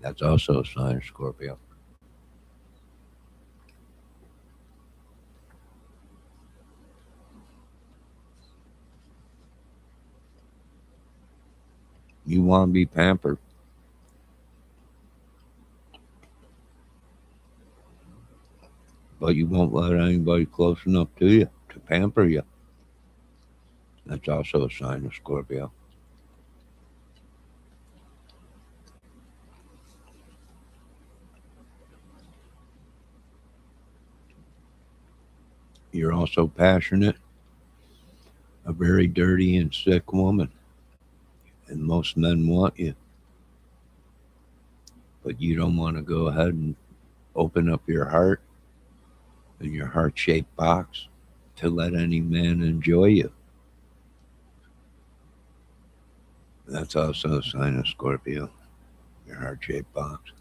S1: That's also a sign of Scorpio. You want to be pampered, but you won't let anybody close enough to you to pamper you. That's also a sign of Scorpio. You're also passionate, a very dirty and sick woman, and most men want you, but you don't want to go ahead and open up your heart and your heart shaped box to let any man enjoy you. That's also a sign of Scorpio, your heart shaped box.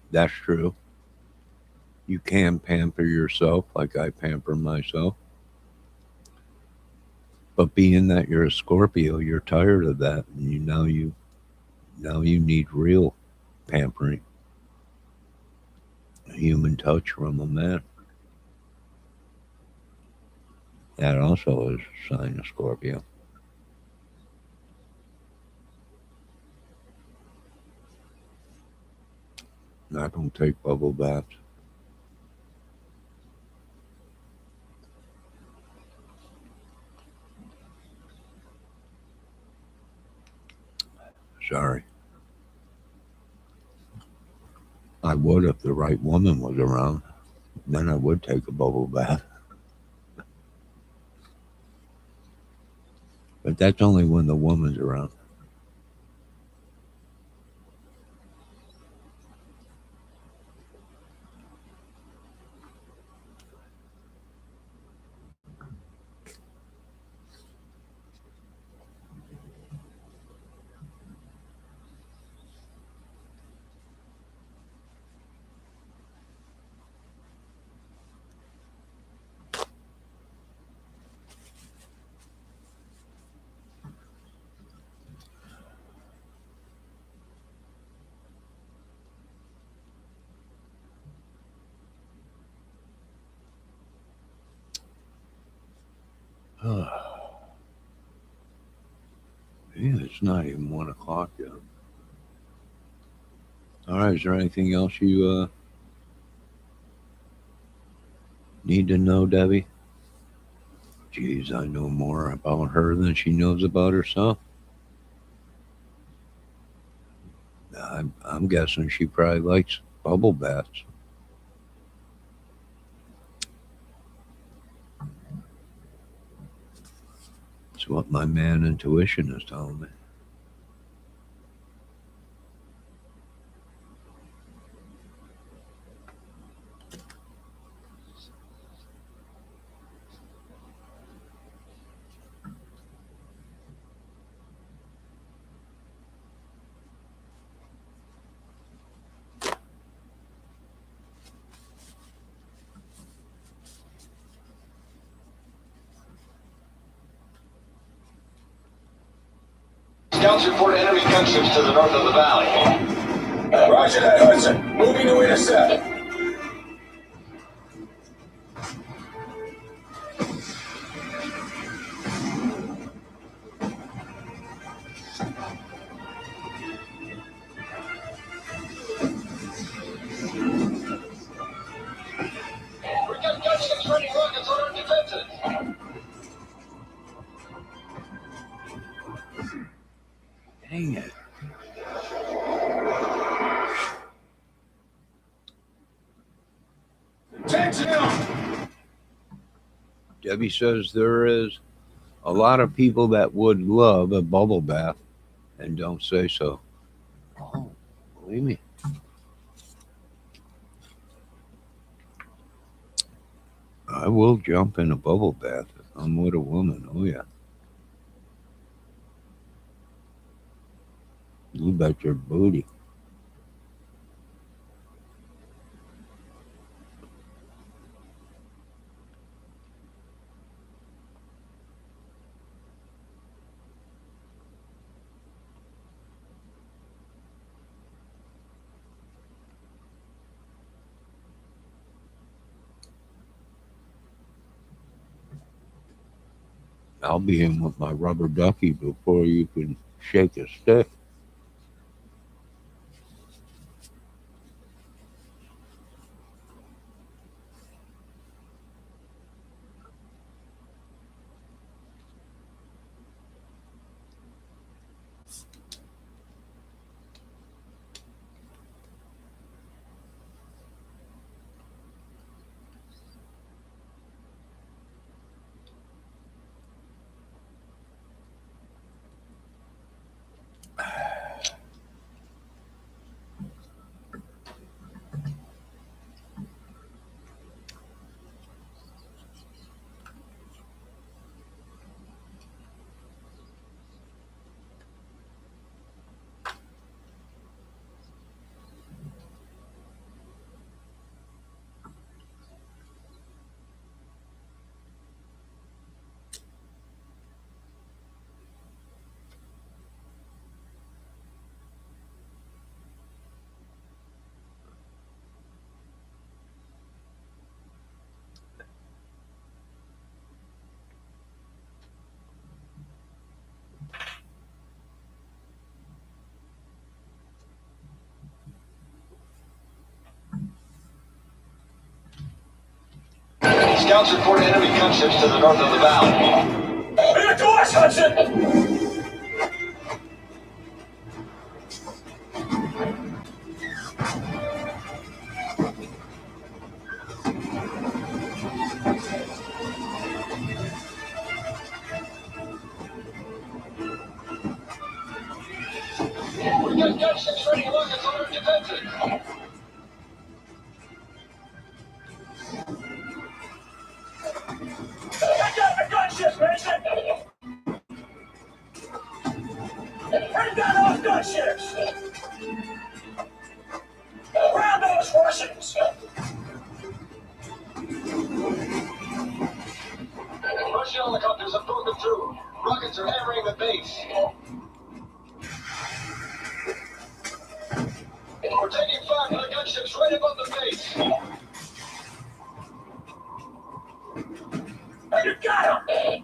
S1: That's true. You can pamper yourself like I pamper myself. But being that you're a Scorpio, you're tired of that, and now you need real pampering, a human touch from a man. That also is a sign of Scorpio. I don't take bubble baths. Sorry. I would if the right woman was around. Then I would take a bubble bath. But that's only when the woman's around. Yeah, it's not even 1 o'clock yet. All right, is there anything else you need to know, Debbie? Geez, I know more about her than she knows about herself. I'm guessing she probably likes bubble baths. It's what my man intuition is telling me.
S8: Scouts report enemy gunships to the north of the valley. Roger that, Hudson. Moving to intercept. We got gunships ready rockets on our defenses.
S1: Dang it.
S8: Attention!
S1: Debbie says there is a lot of people that would love a bubble bath and don't say so. Oh, believe me. I will jump in a bubble bath if I'm with a woman. Oh, yeah. You bet your booty. I'll be in with my rubber ducky before you can shake a stick.
S6: Scouts report enemy gunships to the north of the valley.
S4: Open the doors, Hudson!
S6: We got gunships ready to look at our defenses.
S4: Take down the gunship, Mason! Bring down those gunships! Ground those Russians!
S6: Russian helicopters have broken through. Rockets are hammering the base. We're taking fire from the gunships right above the base.
S4: You got him!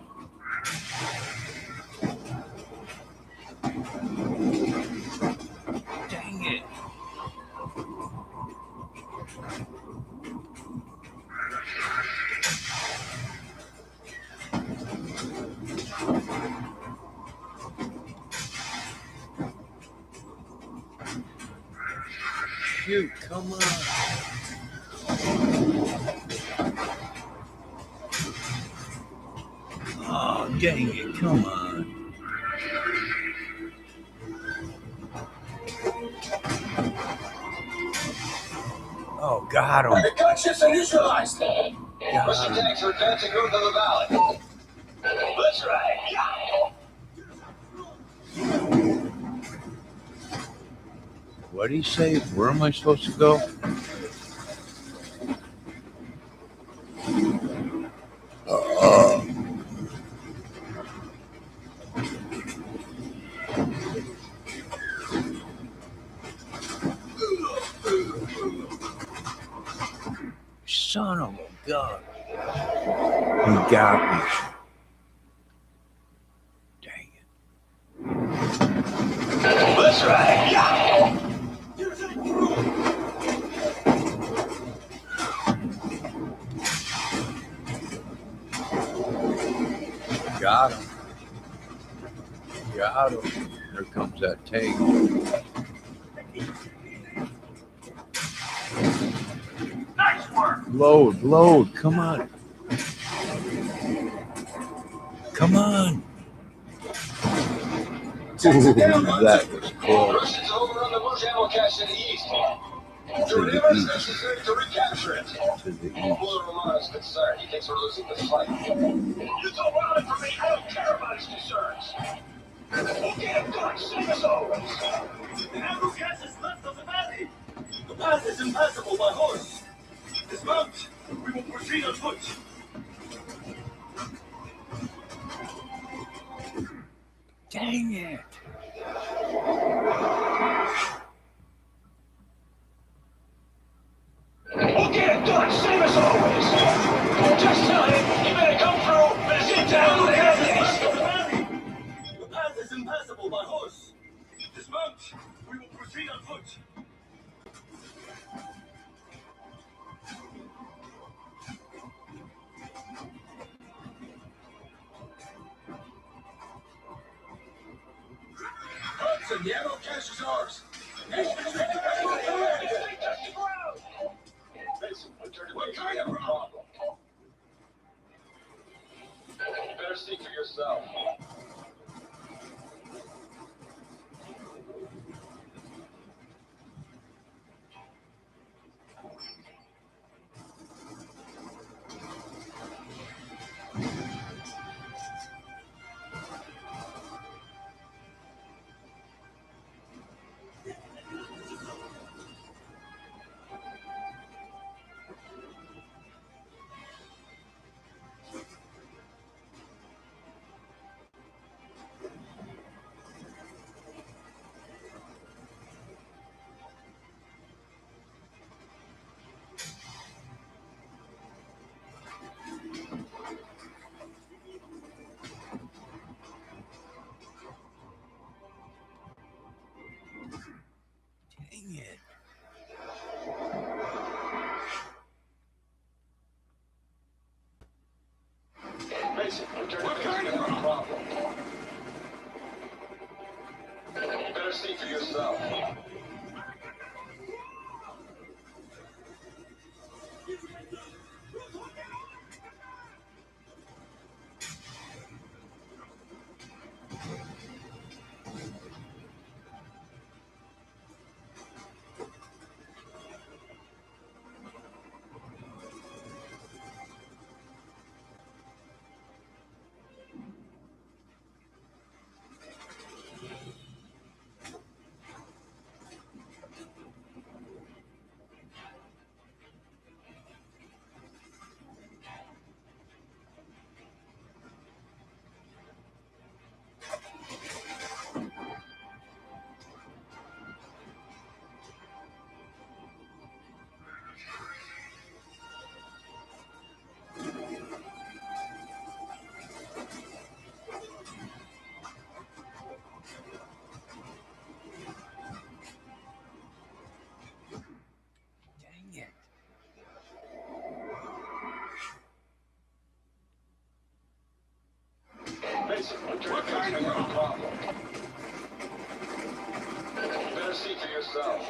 S1: Dang it. Shoot, come on. Oh, dang it, come on. Oh, got him.
S8: The gunships are neutralized.
S6: Russian tanks are advancing north of the valley. That's right.
S1: What did he say? Where am I supposed to go? Son of a gun. He got me. Dang it.
S6: That's right.
S1: Got him. Got him. There comes that tank.
S4: Nice work!
S1: Load. Come on. Come on. That was close.
S6: Russians overrun the Rouge ammo cache to the east.
S1: To
S6: Do
S1: the
S6: whatever is
S1: east.
S6: necessary to recapture it.
S1: To the east.
S6: Muller Romano's concerned. He thinks we're losing this fight.
S4: You don't run it for me. I don't care about his concerns. We'll get him done, same as always. The ammo cache is left of the valley.
S5: The path is impassable by horse. Dismount. We will proceed on foot.
S1: Dang it.
S4: We'll get it done, same as always. Just tell him he better come through and sit down with the valley.
S5: The path is impassable by horse. Dismount. We will proceed on foot. Hudson, the ammo cache is ours.
S6: What kind of problem? You better see for yourself. Better see for yourself. Mason, what kind of problem? Better see for yourself.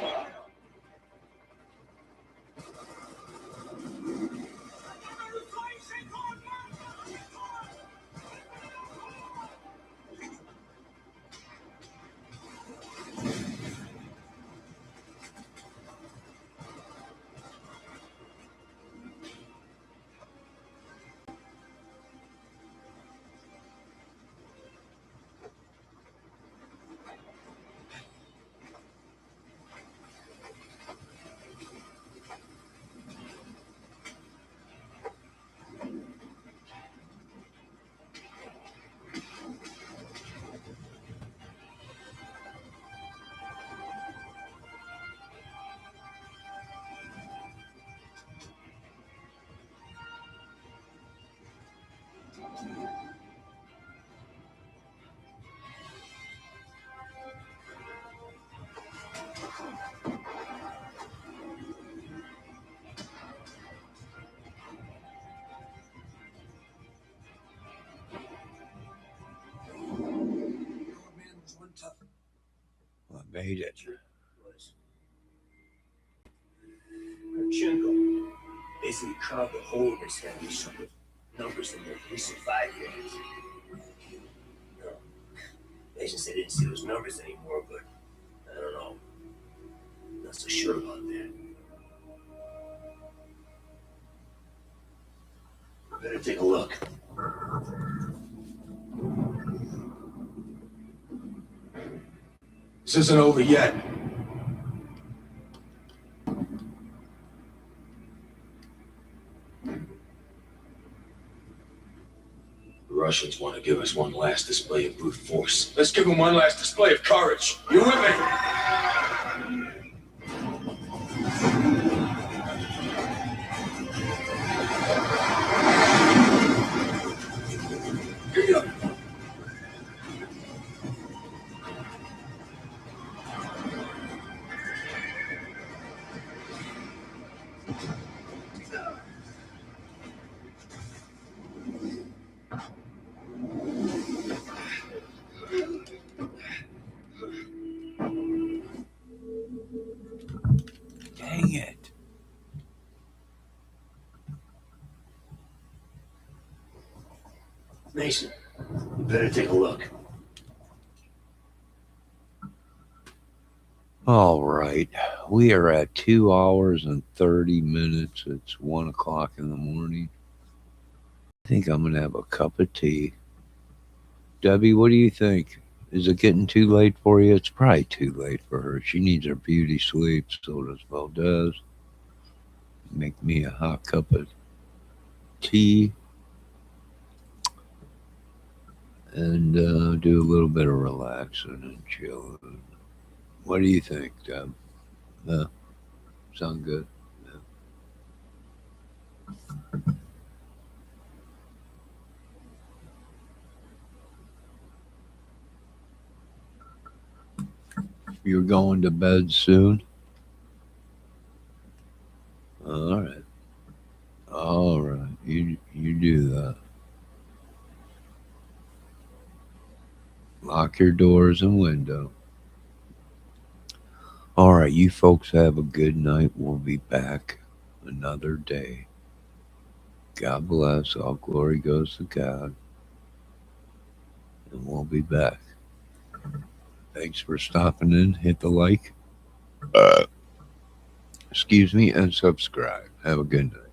S1: I made it.
S9: Marchenko basically carved a hole in his head with some numbers in the recent 5 years. No, patients they didn't see those numbers anymore, but I don't know. Not so sure about that. Better take a look.
S3: This isn't over yet. The Russians want to give us one last display of brute force. Let's give them one last display of courage. You with me?
S1: Dang it.
S9: Mason, you better take a look.
S1: All right. We are at 2 hours and 30 minutes. It's 1 o'clock in the morning. I think I'm going to have a cup of tea. Debbie, what do you think? Is it getting too late for you? It's probably too late for her. She needs her beauty sleep. So does Valdez. Make me a hot cup of tea. And do a little bit of relaxing and chilling. What do you think, Deb? Sound good? Yeah. You're going to bed soon? All right. All right. You do that. Lock your doors and window. All right, you folks have a good night. We'll be back another day. God bless. All glory goes to God. And we'll be back. Thanks for stopping in. Hit the like. Excuse me, and subscribe. Have a good night.